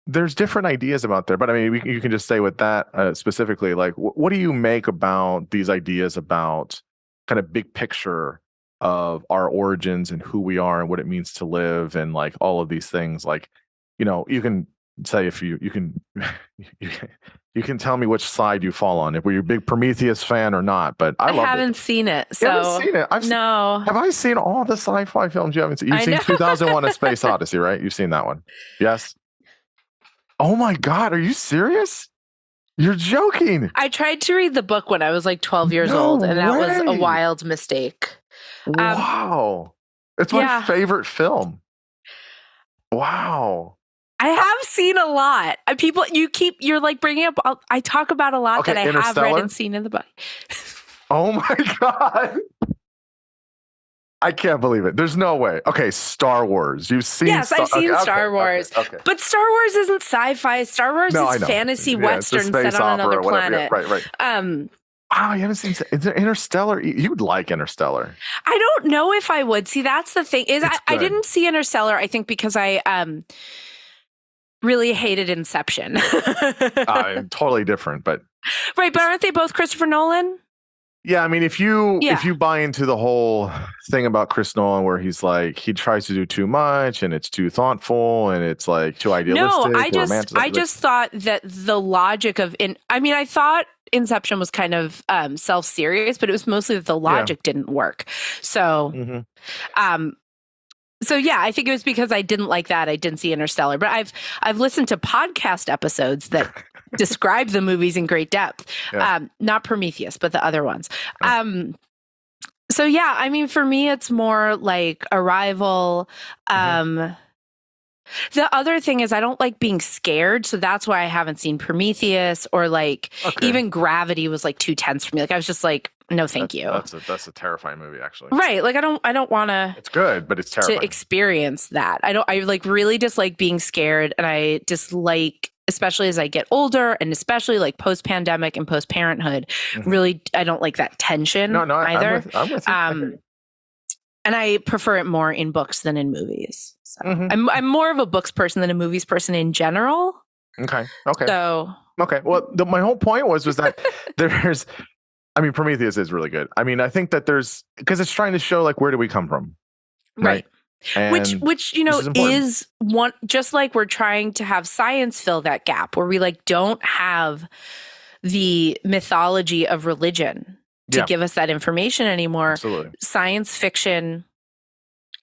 there's different ideas about there, but I mean, you can just say with that specifically, like, what do you make about these ideas about kind of big picture of our origins and who we are and what it means to live and like all of these things? Like, you can say if you can you can tell me which side you fall on, if you're a big Prometheus fan or not. But I haven't seen it. So you haven't seen it. Have I seen all the sci-fi films you haven't seen? You've seen 2001: A Space Odyssey, right? You've seen that one, yes. Oh my God, are you serious? You're joking. I tried to read the book when I was like 12 years old, and that was a wild mistake. Wow. It's my favorite film. Wow. I have seen a lot. You're like bringing up, I talk about a lot that I have read and seen in the book. Oh my God. I can't believe it. There's no way. Okay, Star Wars. You've seen I've seen Star Wars. Okay. But Star Wars isn't sci-fi. Star Wars is fantasy western set on another planet. Right. Wow, you haven't seen Interstellar? You would like Interstellar. I don't know if I would. See, that's the thing. I didn't see Interstellar, I think, because I really hated Inception. Totally different, but right. But aren't they both Christopher Nolan? yeah, I mean, if you buy into the whole thing about Chris Nolan, where he's like he tries to do too much and it's too thoughtful and it's like too idealistic. No, I just thought that the logic of I thought Inception was kind of self-serious, but it was mostly that the logic didn't work. So, so yeah, I think it was because I didn't like that. I didn't see Interstellar, but I've listened to podcast episodes that describe the movies in great depth. Not Prometheus, but the other ones. So yeah, I mean, for me, it's more like Arrival. The other thing is I don't like being scared, so that's why I haven't seen Prometheus or even Gravity was like too tense for me. Like I was just like, no, thank you. That's a terrifying movie, actually. Right? Like I don't want to. It's good, but it's terrifying to experience that. I like really dislike being scared, and I dislike, especially as I get older, and especially like post pandemic and post parenthood. Really, I don't like that tension. No, either. I'm with you. And I prefer it more in books than in movies. So I'm more of a books person than a movies person in general. Okay. So well, my whole point was that there's, I mean, Prometheus is really good. I mean, I think that because it's trying to show like where do we come from, right? Which is one, just like we're trying to have science fill that gap where we like don't have the mythology of religion to give us that information anymore. Absolutely. Science fiction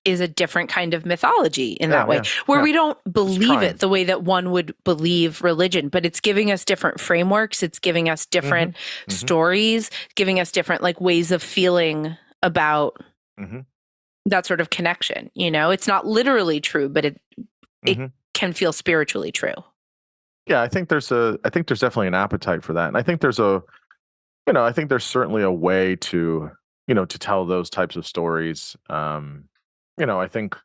is a different kind of mythology in that way, where we don't believe it the way that one would believe religion, but it's giving us different frameworks. It's giving us different stories, giving us different like ways of feeling about that sort of connection. It's not literally true, but it can feel spiritually true. Yeah, I think there's definitely an appetite for that, and I think there's certainly a way to tell those types of stories. I think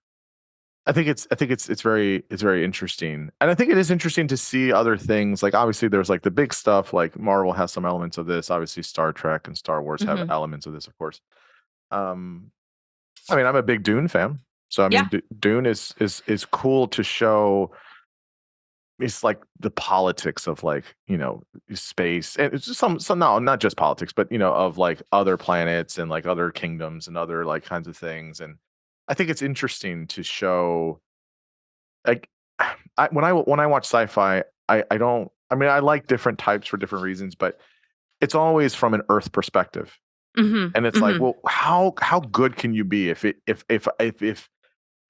it's very interesting, and I think it is interesting to see other things. Like obviously, there's like the big stuff. Like Marvel has some elements of this. Obviously, Star Trek and Star Wars have elements of this, of course. I mean, I'm a big Dune fan, so I mean, Dune is cool to show. It's like the politics of like space, and it's just some no, not just politics, but of like other planets and like other kingdoms and other like kinds of things. And I think it's interesting to show like when I watch sci-fi, I like different types for different reasons, but it's always from an Earth perspective, and it's like, well, how good can you be if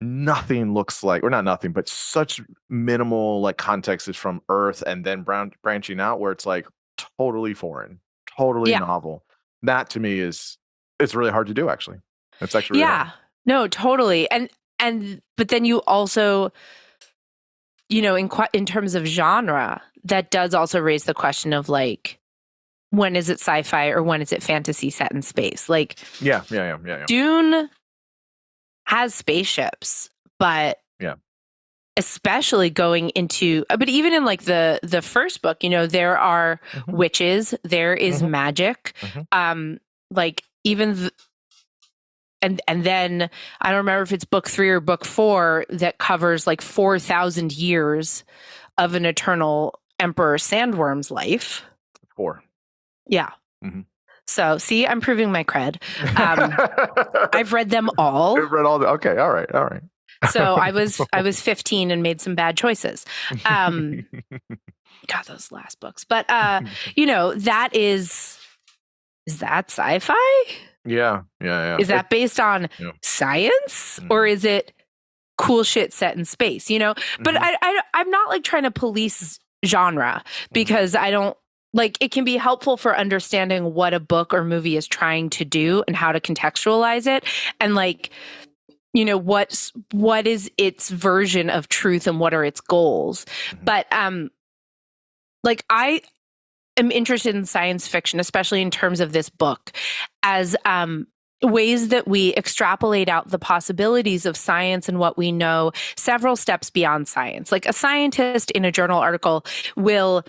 nothing looks like, or not nothing, but such minimal like context is from Earth, and then branching out where it's like totally foreign, totally novel. That to me it's really hard to do. Actually, it's actually really hard. No, totally. And but then you also, in terms of genre, that does also raise the question of like, when is it sci-fi or when is it fantasy set in space? Like, yeah. Dune has spaceships, but especially going into, but even in like the first book, there are witches, there is magic, like even and then I don't remember if it's book 3 or book 4 that covers like 4,000 years of an eternal Emperor Sandworm's life. 4. Yeah. So, see, I'm proving my cred. I've read them all. I've read all. Okay, all right. So I was 15 and made some bad choices. God, those last books. But that is that sci-fi? Yeah. Is that based on science, or is it cool shit set in space? But I'm not like trying to police genre, because I don't. Like, it can be helpful for understanding what a book or movie is trying to do and how to contextualize it. And like, what is its version of truth and what are its goals? But like I am interested in science fiction, especially in terms of this book, as ways that we extrapolate out the possibilities of science and what we know several steps beyond science. Like a scientist in a journal article will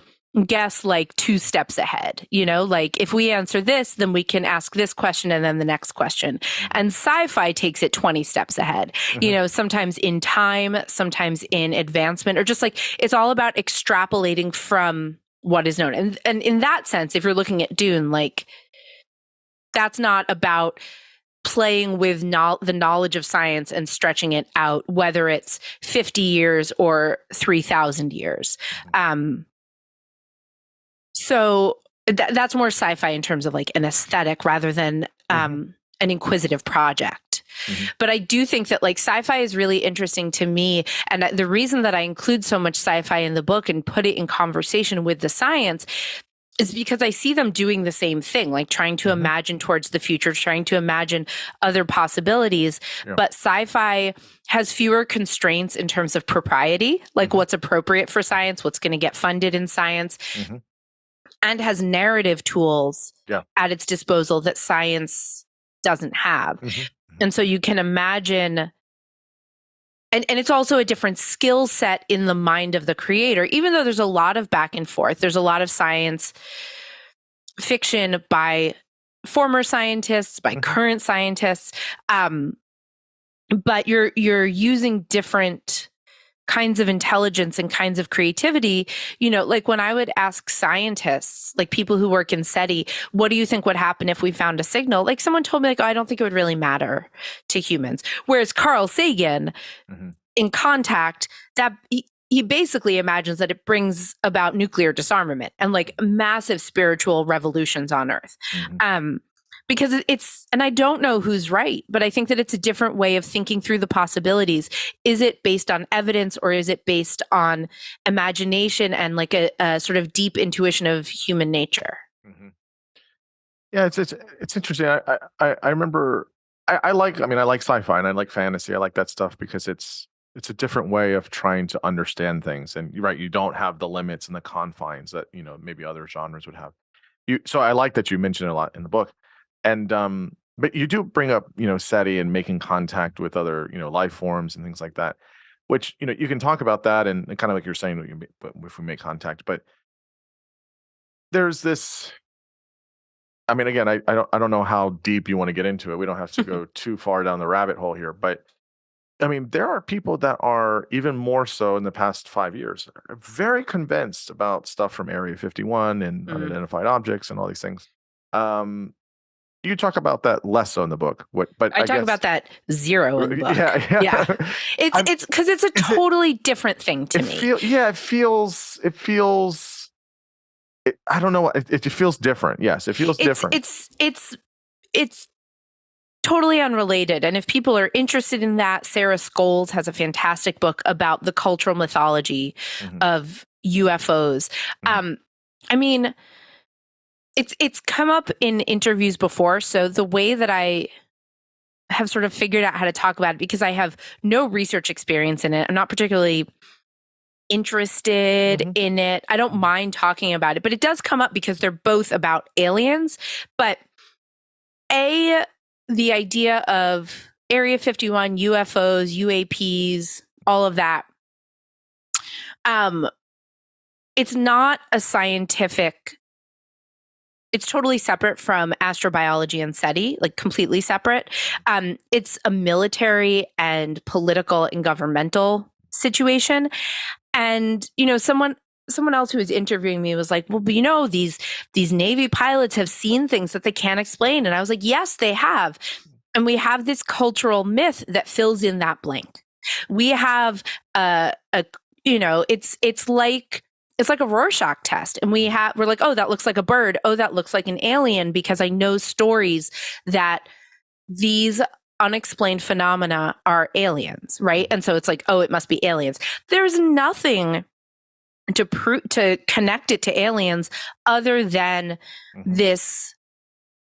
guess like 2 steps ahead, you know, like if we answer this, then we can ask this question and then the next question. And sci-fi takes it 20 steps ahead, you know, sometimes in time, sometimes in advancement, or just like it's all about extrapolating from what is known. And in that sense, if you're looking at Dune, like that's not about playing with the knowledge of science and stretching it out, whether it's 50 years or 3,000 years. So that's more sci-fi in terms of like an aesthetic rather than an inquisitive project. But I do think that like sci-fi is really interesting to me. And the reason that I include so much sci-fi in the book and put it in conversation with the science is because I see them doing the same thing, like trying to imagine towards the future, trying to imagine other possibilities. Yeah. But sci-fi has fewer constraints in terms of propriety, like what's appropriate for science, what's going to get funded in science. And has narrative tools at its disposal that science doesn't have. And so you can imagine, and it's also a different skill set in the mind of the creator, even though there's a lot of back and forth. There's a lot of science fiction by former scientists, by current scientists. But you're using different kinds of intelligence and kinds of creativity, you know, like when I would ask scientists, like people who work in SETI, what do you think would happen if we found a signal? Like someone told me like, oh, I don't think it would really matter to humans. Whereas Carl Sagan in Contact, that he basically imagines that it brings about nuclear disarmament and like massive spiritual revolutions on Earth. Because it's, and I don't know who's right, but I think that it's a different way of thinking through the possibilities. Is it based on evidence or is it based on imagination and like a sort of deep intuition of human nature? Yeah, it's interesting. I remember I like sci-fi and I like fantasy. I like that stuff because it's a different way of trying to understand things. And you're right, you don't have the limits and the confines that, you know, maybe other genres would have. So I like that you mentioned it a lot in the book. And but you do bring up, you know, SETI and making contact with other, you know, life forms and things like that, which, you know, you can talk about that and kind of like you're saying, if we make contact, but there's this. I mean, again, I don't know how deep you want to get into it. We don't have to go too far down the rabbit hole here, but I mean, there are people that are even more so in the past 5 years, are very convinced about stuff from Area 51 and unidentified objects and all these things. You talk about that less so in the book. But I talk about that zero in the book. Yeah. It's because it's a totally different thing to me. It feels. I don't know. It feels different. Yes, it feels different. It's totally unrelated. And if people are interested in that, Sarah Scholes has a fantastic book about the cultural mythology of UFOs. I mean, it's come up in interviews before. So the way that I have sort of figured out how to talk about it, because I have no research experience in it, I'm not particularly interested in it. I don't mind talking about it, but it does come up because they're both about aliens. But the idea of Area 51, UFOs, UAPs, all of that, it's not a scientific. It's totally separate from astrobiology and SETI, like completely separate. It's a military and political and governmental situation. And, you know, someone else who was interviewing me was like, well, but you know, these Navy pilots have seen things that they can't explain. And I was like, yes, they have. And we have this cultural myth that fills in that blank. We have it's like a Rorschach test. And we're like, oh, that looks like a bird. Oh, that looks like an alien, because I know stories that these unexplained phenomena are aliens, right? And so it's like, oh, it must be aliens. There's nothing to connect it to aliens other than this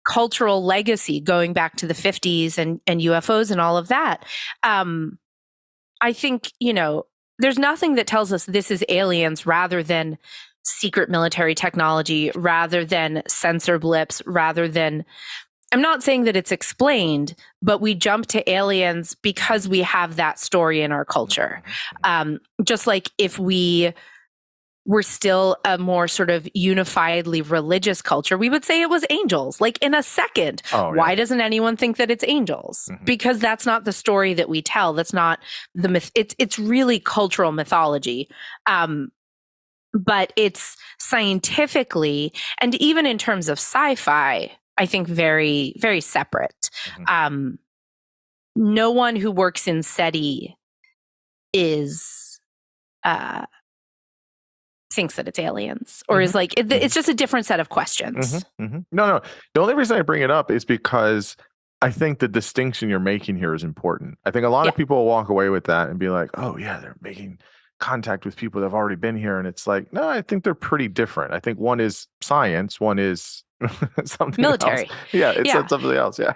cultural legacy going back to the 50s and UFOs and all of that. I think, you know, there's nothing that tells us this is aliens rather than secret military technology, rather than sensor blips, rather than, I'm not saying that it's explained, but we jump to aliens because we have that story in our culture. Just like if we we're still a more sort of unifiedly religious culture, we would say it was angels, like in a second. Oh, Why yeah. doesn't anyone think that it's angels? Because that's not the story that we tell. That's not the myth. It's really cultural mythology. But it's scientifically, and even in terms of sci-fi, I think very, very separate. No one who works in SETI is thinks that it's aliens, or is like it's just a different set of questions. No. The only reason I bring it up is because I think the distinction you're making here is important. I think a lot of people will walk away with that and be like, "Oh yeah, they're making contact with people that have already been here," and it's like, no, I think they're pretty different. I think one is science, one is something Military. else. Yeah, it's something else. Yeah.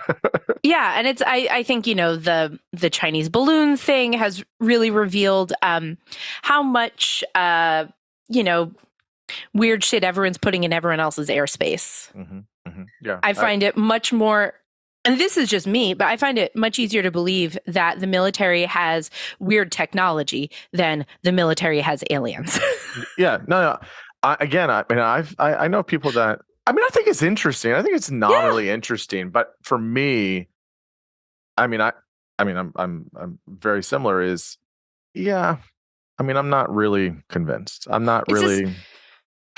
Yeah, and it's I think, you know, the Chinese balloon thing has really revealed how much you know, weird shit everyone's putting in everyone else's airspace. Yeah, I find it much more, and this is just me, but I find it much easier to believe that the military has weird technology than the military has aliens. Yeah, no. I know people that. I mean, I think it's interesting. I think it's nominally interesting, but for me, I'm very similar. I'm not really convinced. I'm not really.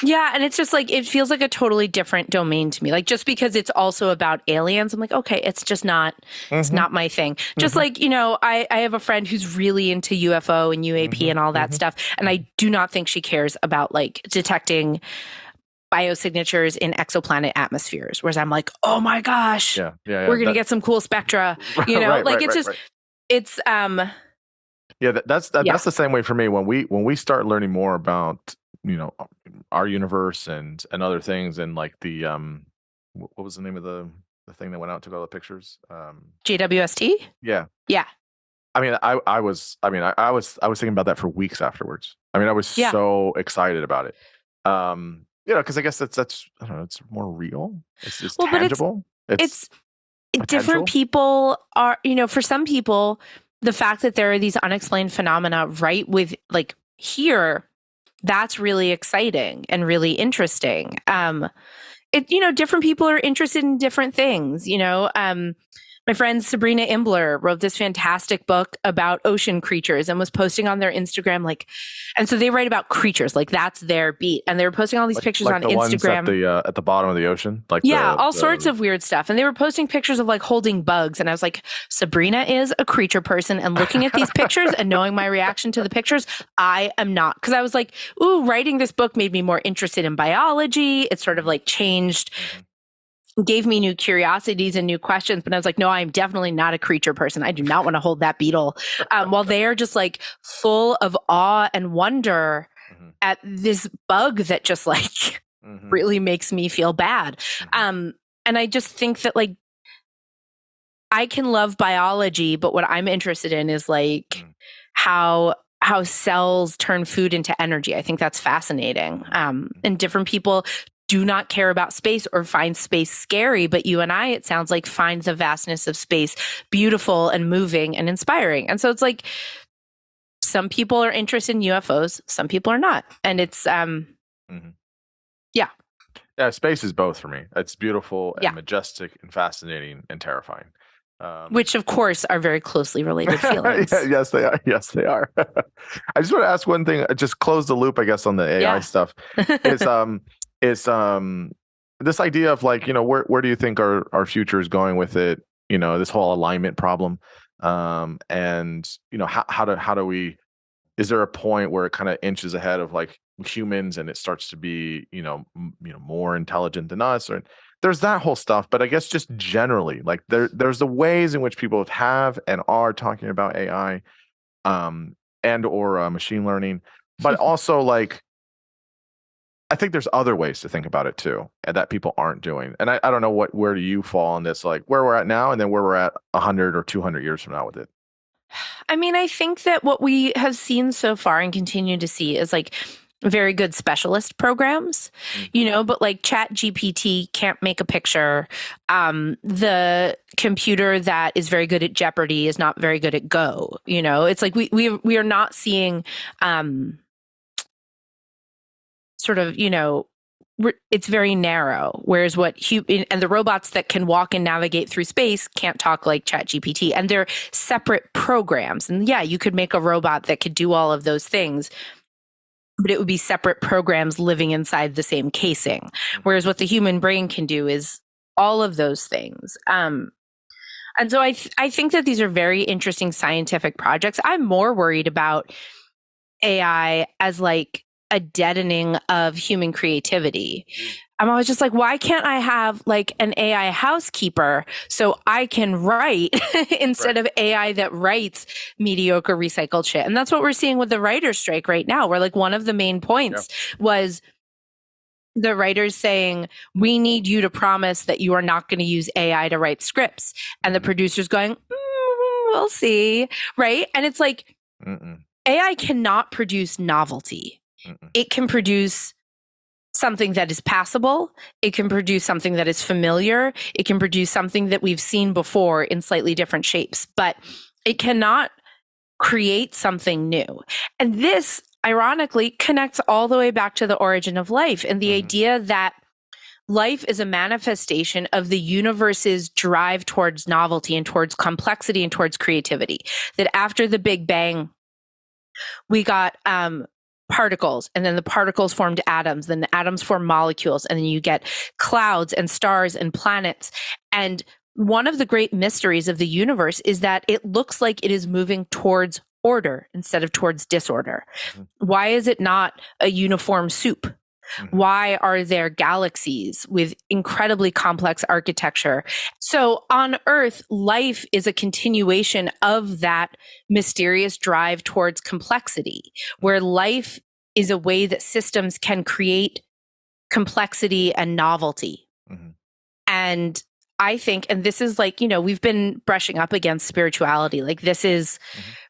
Yeah, and it's just like, it feels like a totally different domain to me. Like, just because it's also about aliens, I'm like, okay, it's just not, it's not my thing. Just like, you know, I have a friend who's really into UFO and UAP and all that stuff. And I do not think she cares about like detecting biosignatures in exoplanet atmospheres. Whereas I'm like, oh my gosh, we're going to get some cool spectra, you know, it's, that's the same way for me. When we start learning more about, you know, our universe and other things, and like the what was the name of the thing that went out and took all the pictures? JWST. Yeah. I was thinking about that for weeks afterwards. I mean, I was so excited about it. You know, because I guess that's I don't know, it's more real. It's just tangible. It's different people are, you know, for some people, the fact that there are these unexplained phenomena right with like here, that's really exciting and really interesting. You know, different people are interested in different things, you know. My friend Sabrina Imbler wrote this fantastic book about ocean creatures and was posting on their Instagram, like, and so they write about creatures, like that's their beat, and they were posting all these pictures on the Instagram. Ones at the bottom of the ocean, like all sorts of weird stuff, and they were posting pictures of like holding bugs, and I was like, Sabrina is a creature person, and looking at these pictures and knowing my reaction to the pictures, I am not, because I was like, ooh, writing this book made me more interested in biology. It sort of like changed. Gave me new curiosities and new questions, but I was like, no, I'm definitely not a creature person. I do not want to hold that beetle. While they are just like full of awe and wonder at this bug that just like really makes me feel bad. And I just think that like I can love biology, but what I'm interested in is like how cells turn food into energy. I think that's fascinating. And different people do not care about space or find space scary, but you and I, it sounds like, find the vastness of space beautiful and moving and inspiring. And so it's like, some people are interested in UFOs, some people are not. And it's, yeah, space is both for me. It's beautiful and majestic and fascinating and terrifying. Which, of course, are very closely related feelings. Yes, they are. Yes, they are. I just want to ask one thing, just close the loop, I guess, on the AI stuff. Is this idea of like, you know, where do you think our future is going with it? You know, this whole alignment problem, and you know, how do we? Is there a point where it kind of inches ahead of like humans, and it starts to be, you know, more intelligent than us? Or there's that whole stuff. But I guess just generally, like there's the ways in which people have and are talking about AI, and or machine learning, but also like, I think there's other ways to think about it too, and that people aren't doing. And I don't know where do you fall on this, like where we're at now, and then where we're at 100 or 200 years from now with it. I mean, I think that what we have seen so far and continue to see is like very good specialist programs, you know, but like Chat GPT can't make a picture. The computer that is very good at Jeopardy is not very good at Go. You know, it's like we are not seeing sort of, it's very narrow. Whereas and the robots that can walk and navigate through space can't talk like ChatGPT, and they're separate programs. And yeah, you could make a robot that could do all of those things, but it would be separate programs living inside the same casing. Whereas what the human brain can do is all of those things. And so I think that these are very interesting scientific projects. I'm more worried about AI as like a deadening of human creativity. I'm always just like, why can't I have like an AI housekeeper so I can write instead of AI that writes mediocre recycled shit? And that's what we're seeing with the writer's strike right now, where like one of the main points was the writers saying, we need you to promise that you are not going to use AI to write scripts. And the producers going, we'll see. Right. And it's like, AI cannot produce novelty. It can produce something that is passable. It can produce something that is familiar. It can produce something that we've seen before in slightly different shapes, but it cannot create something new. And this, ironically, connects all the way back to the origin of life and the idea that life is a manifestation of the universe's drive towards novelty and towards complexity and towards creativity. That after the Big Bang, we got particles, and then the particles formed atoms, then the atoms formed molecules, and then you get clouds and stars and planets. And one of the great mysteries of the universe is that it looks like it is moving towards order instead of towards disorder. Why is it not a uniform soup? Why are there galaxies with incredibly complex architecture? So on Earth, life is a continuation of that mysterious drive towards complexity, where life is a way that systems can create complexity and novelty. And I think, and this is like, we've been brushing up against spirituality. Like this is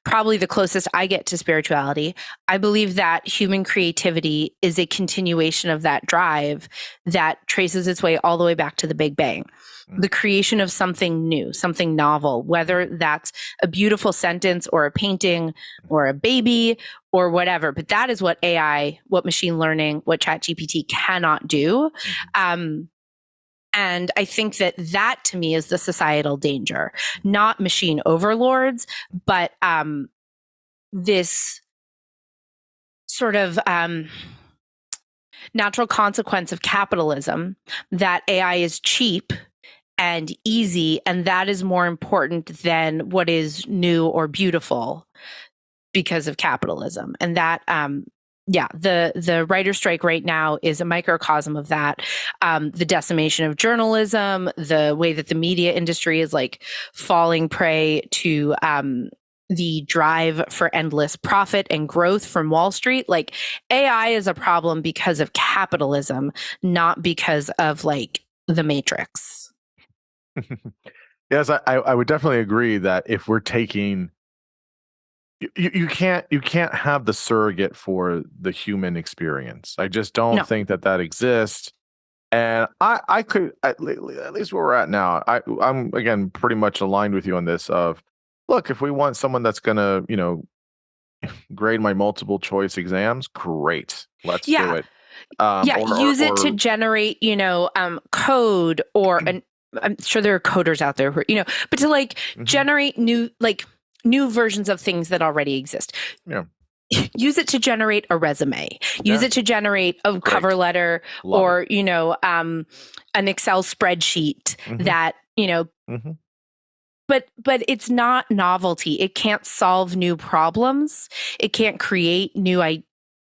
probably the closest I get to spirituality. I believe that human creativity is a continuation of that drive that traces its way all the way back to the Big Bang. The creation of something new, something novel, whether that's a beautiful sentence or a painting or a baby or whatever. But that is what AI, what machine learning, what ChatGPT cannot do. And I think that to me is the societal danger, not machine overlords, but this sort of natural consequence of capitalism, that AI is cheap and easy, and that is more important than what is new or beautiful because of capitalism. And that the writer's strike right now is a microcosm of that. The decimation of journalism, the way that the media industry is like falling prey to the drive for endless profit and growth from Wall Street. Like AI is a problem because of capitalism, not because of like the Matrix. Yes, I would definitely agree that if we're taking you can't have the surrogate for the human experience. I just don't think that exists. And I could at least where we're at now. I'm again pretty much aligned with you on this. Of look, if we want someone that's gonna grade my multiple choice exams, great, let's do it. Use it to generate code, or I'm sure there are coders out there who but to like generate new versions of things that already exist. Use it to generate a resume. Use it to generate a cover letter. Love or it. An Excel spreadsheet that but it's not novelty. It can't solve new problems. It can't create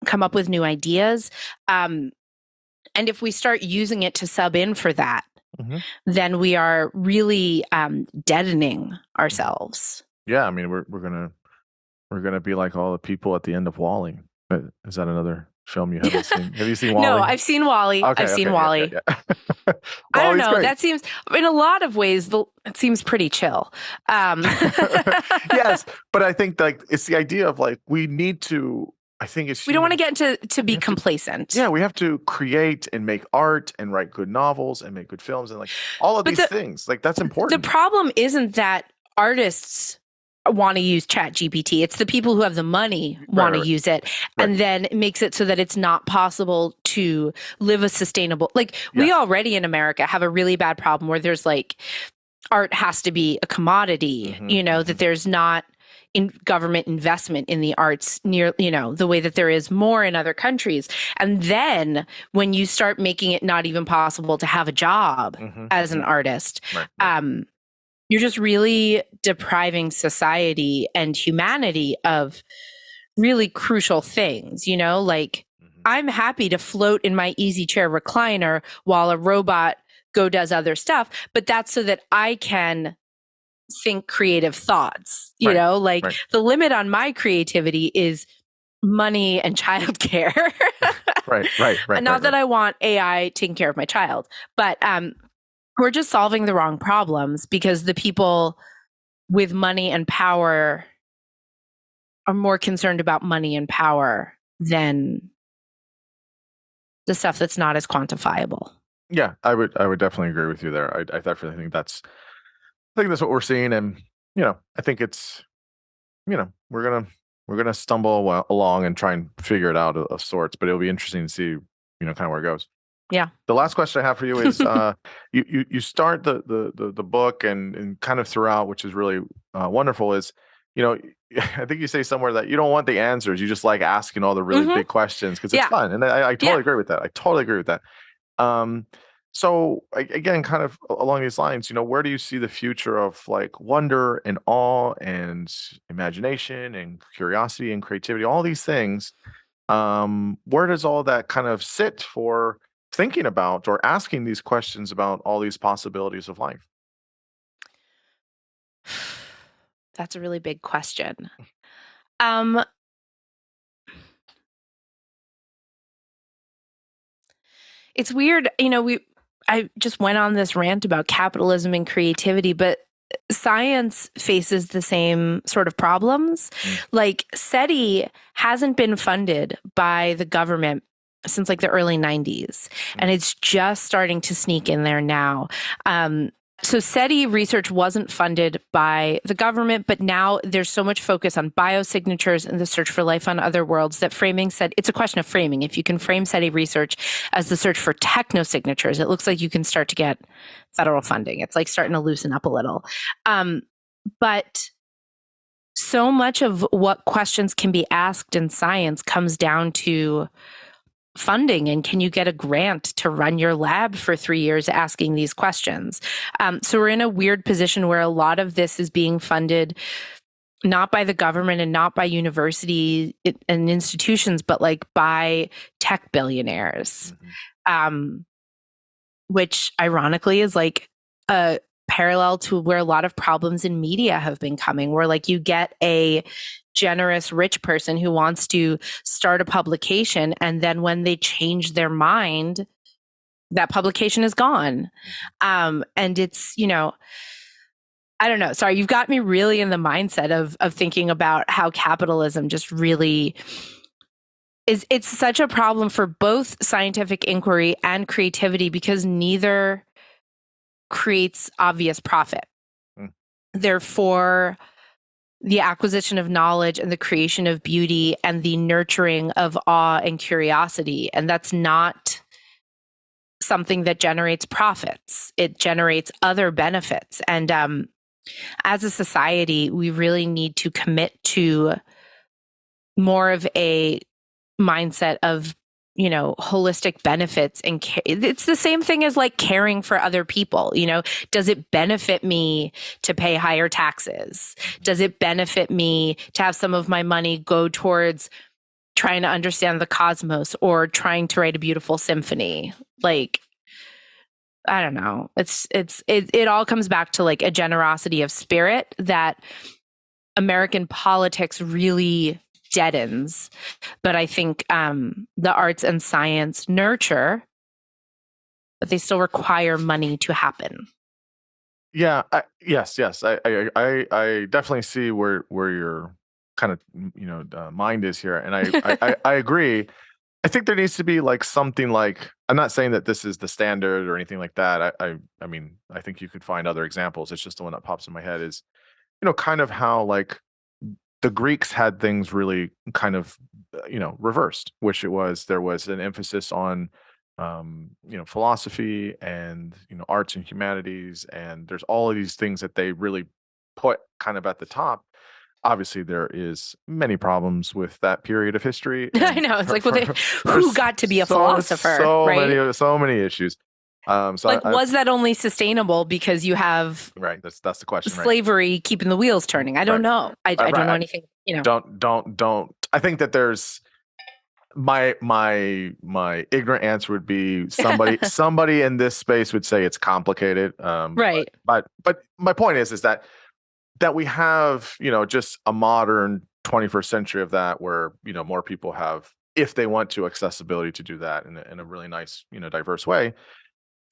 come up with new ideas. And if we start using it to sub in for that, then we are really deadening ourselves. Yeah, I mean, we're gonna be like all the people at the end of WALL-E. Is that another film you haven't seen? Have you seen WALL-E? No, I've seen WALL-E. I've seen WALL-E. I don't know. Great. That seems, in a lot of ways, it seems pretty chill. Yes, but I think like it's the idea of like we need to. I think it's. We don't want to get into to be complacent. We have to create and make art and write good novels and make good films and like all of these things. Like that's important. The problem isn't that artists want to use ChatGPT. It's the people who have the money want to use it, and then it makes it so that it's not possible to live a sustainable, like we already in America have a really bad problem where there's like art has to be a commodity, that there's not in government investment in the arts near, the way that there is more in other countries. And then when you start making it not even possible to have a job as an artist, you're just really depriving society and humanity of really crucial things, like I'm happy to float in my easy chair recliner while a robot does other stuff, but that's so that I can think creative thoughts, the limit on my creativity is money and childcare. Right. Not that I want AI taking care of my child, but we're just solving the wrong problems because the people with money and power are more concerned about money and power than the stuff that's not as quantifiable. Yeah, I would definitely agree with you there. I definitely think that's what we're seeing, and I think it's we're gonna stumble along and try and figure it out of sorts, but it'll be interesting to see kind of where it goes. Yeah. The last question I have for you is you start the book and kind of throughout, which is really wonderful, is I think you say somewhere that you don't want the answers, you just like asking all the really big questions because it's fun, and I totally agree with that. I totally agree with that. So again, kind of along these lines, where do you see the future of like wonder and awe and imagination and curiosity and creativity, all these things? Where does all that kind of sit for thinking about or asking these questions about all these possibilities of life? That's a really big question. It's weird, I just went on this rant about capitalism and creativity, but science faces the same sort of problems. Like SETI hasn't been funded by the government since like the early 90s, and it's just starting to sneak in there now. So SETI research wasn't funded by the government, but now there's so much focus on biosignatures and the search for life on other worlds that framing said it's a question of framing. If you can frame SETI research as the search for technosignatures, it looks like you can start to get federal funding. It's like starting to loosen up a little. But so much of what questions can be asked in science comes down to funding, and can you get a grant to run your lab for 3 years asking these questions? So we're in a weird position where a lot of this is being funded not by the government and not by universities and institutions, but like by tech billionaires, which ironically is like a parallel to where a lot of problems in media have been coming, where like you get a generous rich person who wants to start a publication, and then when they change their mind, that publication is gone. And it's, I don't know. Sorry, you've got me really in the mindset of thinking about how capitalism just really it's such a problem for both scientific inquiry and creativity because neither creates obvious profit. Therefore, the acquisition of knowledge and the creation of beauty and the nurturing of awe and curiosity. And that's not something that generates profits. It generates other benefits. And as a society, we really need to commit to more of a mindset of holistic benefits. And it's the same thing as like caring for other people. Does it benefit me to pay higher taxes? Does it benefit me to have some of my money go towards trying to understand the cosmos or trying to write a beautiful symphony? Like, I don't know. It all comes back to like a generosity of spirit that American politics really deadens. But I think the arts and science nurture, but they still require money to happen. Yeah. Yes. I definitely see where your kind of mind is here, and I agree. I think there needs to be like something like, I'm not saying that this is the standard or anything like that. I mean, I think you could find other examples. It's just the one that pops in my head is, kind of how like the Greeks had things really kind of, reversed, which there was an emphasis on, philosophy and, arts and humanities. And there's all of these things that they really put kind of at the top. Obviously, there is many problems with that period of history. I know. It's like, who got to be a philosopher, right? So many issues. Was that only sustainable because you have right? That's the question. Slavery keeping the wheels turning. I don't know. I don't know anything. Don't. I think that there's my ignorant answer would be somebody in this space would say it's complicated. Right. But my point is that we have just a modern 21st century of that, where more people have, if they want to, accessibility to do that in a really nice diverse way.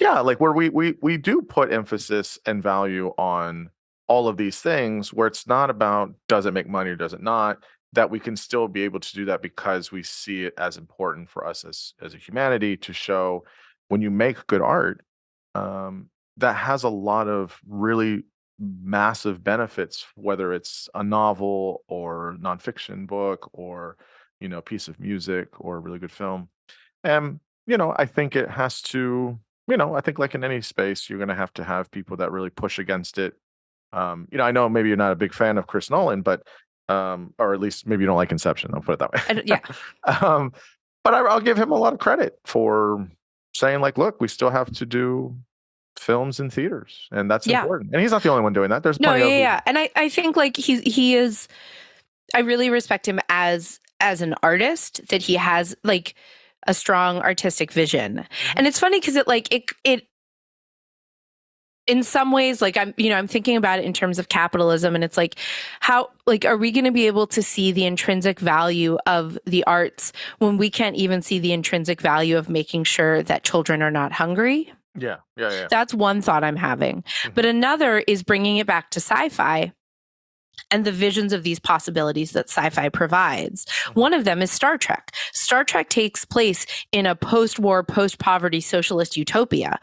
Yeah, like where we do put emphasis and value on all of these things, where it's not about does it make money or does it not, that we can still be able to do that because we see it as important for us as a humanity to show when you make good art, that has a lot of really massive benefits, whether it's a novel or nonfiction book or piece of music or a really good film. And I think it has to. I think like in any space, you're going to have people that really push against it. I know maybe you're not a big fan of Chris Nolan, but or at least maybe you don't like Inception. I'll put it that way. Yeah. But I'll give him a lot of credit for saying, like, look, we still have to do films in theaters, and that's important. And he's not the only one doing that. There's plenty of yeah. And I think like he is. I really respect him as an artist, that he has like a strong artistic vision. Mm-hmm. And it's funny because it in some ways, like I'm thinking about it in terms of capitalism, and it's like, how, like, are we going to be able to see the intrinsic value of the arts when we can't even see the intrinsic value of making sure that children are not hungry? Yeah. That's one thought I'm having. Mm-hmm. But another is bringing it back to sci-fi and the visions of these possibilities that sci-fi provides. Mm-hmm. One of them is Star Trek. Star Trek takes place in a post-war, post-poverty socialist utopia,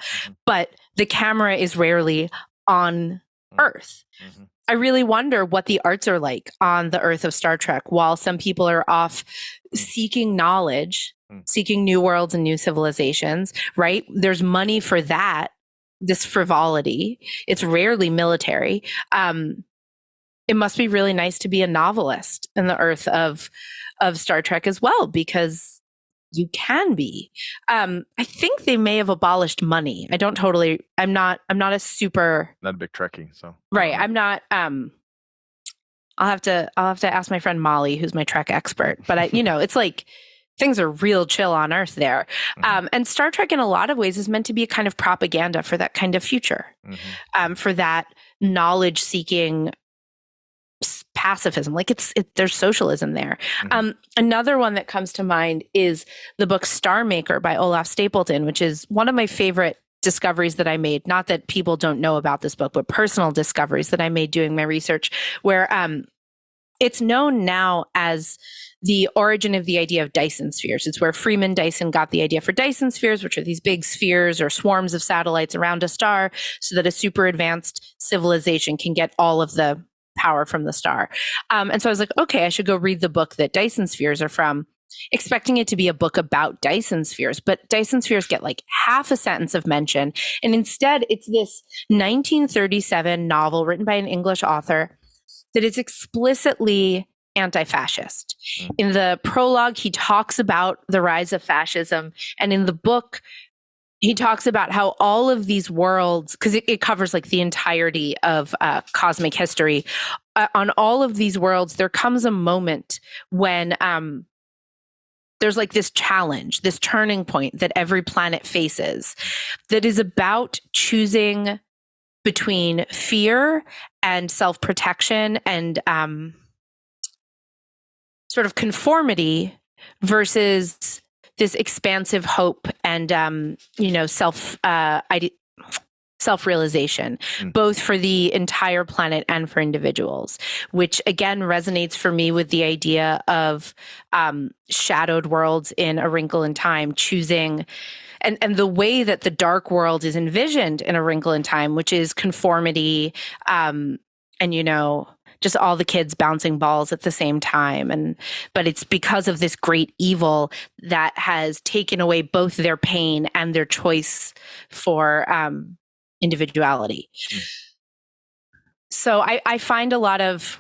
but the camera is rarely on Earth. Mm-hmm. I really wonder what the arts are like on the Earth of Star Trek while some people are off seeking knowledge, seeking new worlds and new civilizations, right? There's money for that, this frivolity. It's rarely military. It must be really nice to be a novelist in the Earth of Star Trek as well, because you can be. I think they may have abolished money. I'm not a super, not a big Trekkie, so right. I'm not. I'll have to ask my friend Molly, who's my Trek expert. But it's like things are real chill on Earth there. Mm-hmm. And Star Trek, in a lot of ways, is meant to be a kind of propaganda for that kind of future, for that knowledge-seeking pacifism. Like there's socialism there. Mm-hmm. Another one that comes to mind is the book Star Maker by Olaf Stapleton, which is one of my favorite discoveries that I made. Not that people don't know about this book, but personal discoveries that I made doing my research, where it's known now as the origin of the idea of Dyson spheres. It's where Freeman Dyson got the idea for Dyson spheres, which are these big spheres or swarms of satellites around a star so that a super advanced civilization can get all of the power from the star. And so I was like, okay, I should go read the book that Dyson spheres are from, expecting it to be a book about Dyson spheres. But Dyson spheres get like half a sentence of mention. And instead, it's this 1937 novel written by an English author that is explicitly anti-fascist. In the prologue, he talks about the rise of fascism. And in the book, he talks about how all of these worlds, because it covers like the entirety of cosmic history, on all of these worlds, there comes a moment when there's like this challenge, this turning point that every planet faces that is about choosing between fear and self-protection and sort of conformity versus this expansive hope and self-realization, both for the entire planet and for individuals, which again resonates for me with the idea of shadowed worlds in A Wrinkle in Time, choosing and the way that the dark world is envisioned in A Wrinkle in Time, which is conformity and just all the kids bouncing balls at the same time. But it's because of this great evil that has taken away both their pain and their choice for individuality. So I find a lot of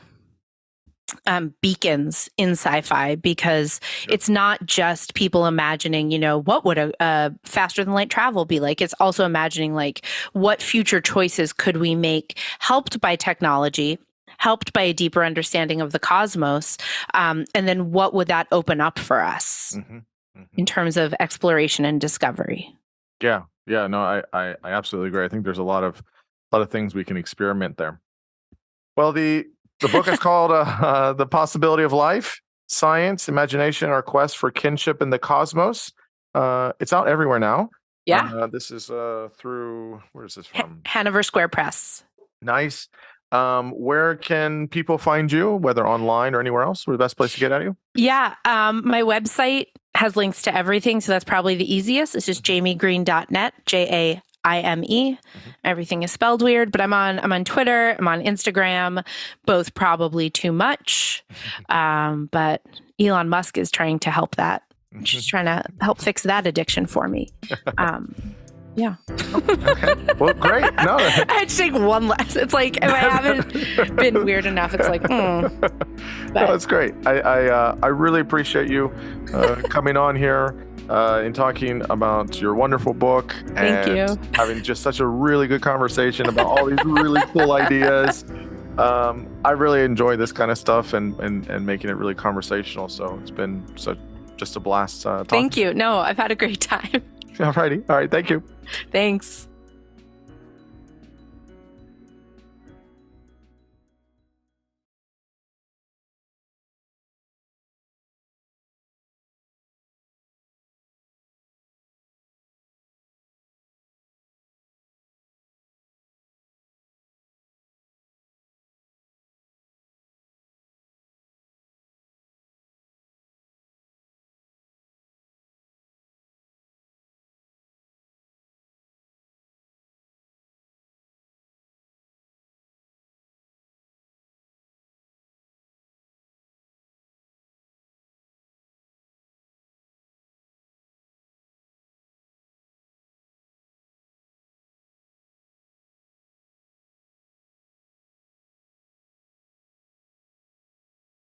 beacons in sci-fi because it's not just people imagining, what would a faster than light travel be like? It's also imagining like what future choices could we make helped by technology, helped by a deeper understanding of the cosmos, and then what would that open up for us in terms of exploration and discovery? Yeah, no, I absolutely agree. I think there's a lot of things we can experiment there. Well, the book is called The Possibility of Life, Science, Imagination, Our Quest for Kinship in the Cosmos. It's out everywhere now. Yeah. This is through, where is this from? Hanover Square Press. Nice. Where can people find you, whether online or anywhere else? Where's the best place to get at you? Yeah. My website has links to everything, so that's probably the easiest. It's just jaimegreen.net, JAIME. Everything is spelled weird, but I'm on Twitter, I'm on Instagram, both probably too much. But Elon Musk is trying to help that. She's trying to help fix that addiction for me. Yeah. Okay. Well, great. No, I had to take one less. It's like if I haven't been weird enough, it's like, But no, that's great. I really appreciate you coming on here and talking about your wonderful book. Thank you. Having just such a really good conversation about all these really cool ideas. I really enjoy this kind of stuff and making it really conversational. So it's been just a blast. Thank you. No, I've had a great time. All righty. All right. Thank you. Thanks.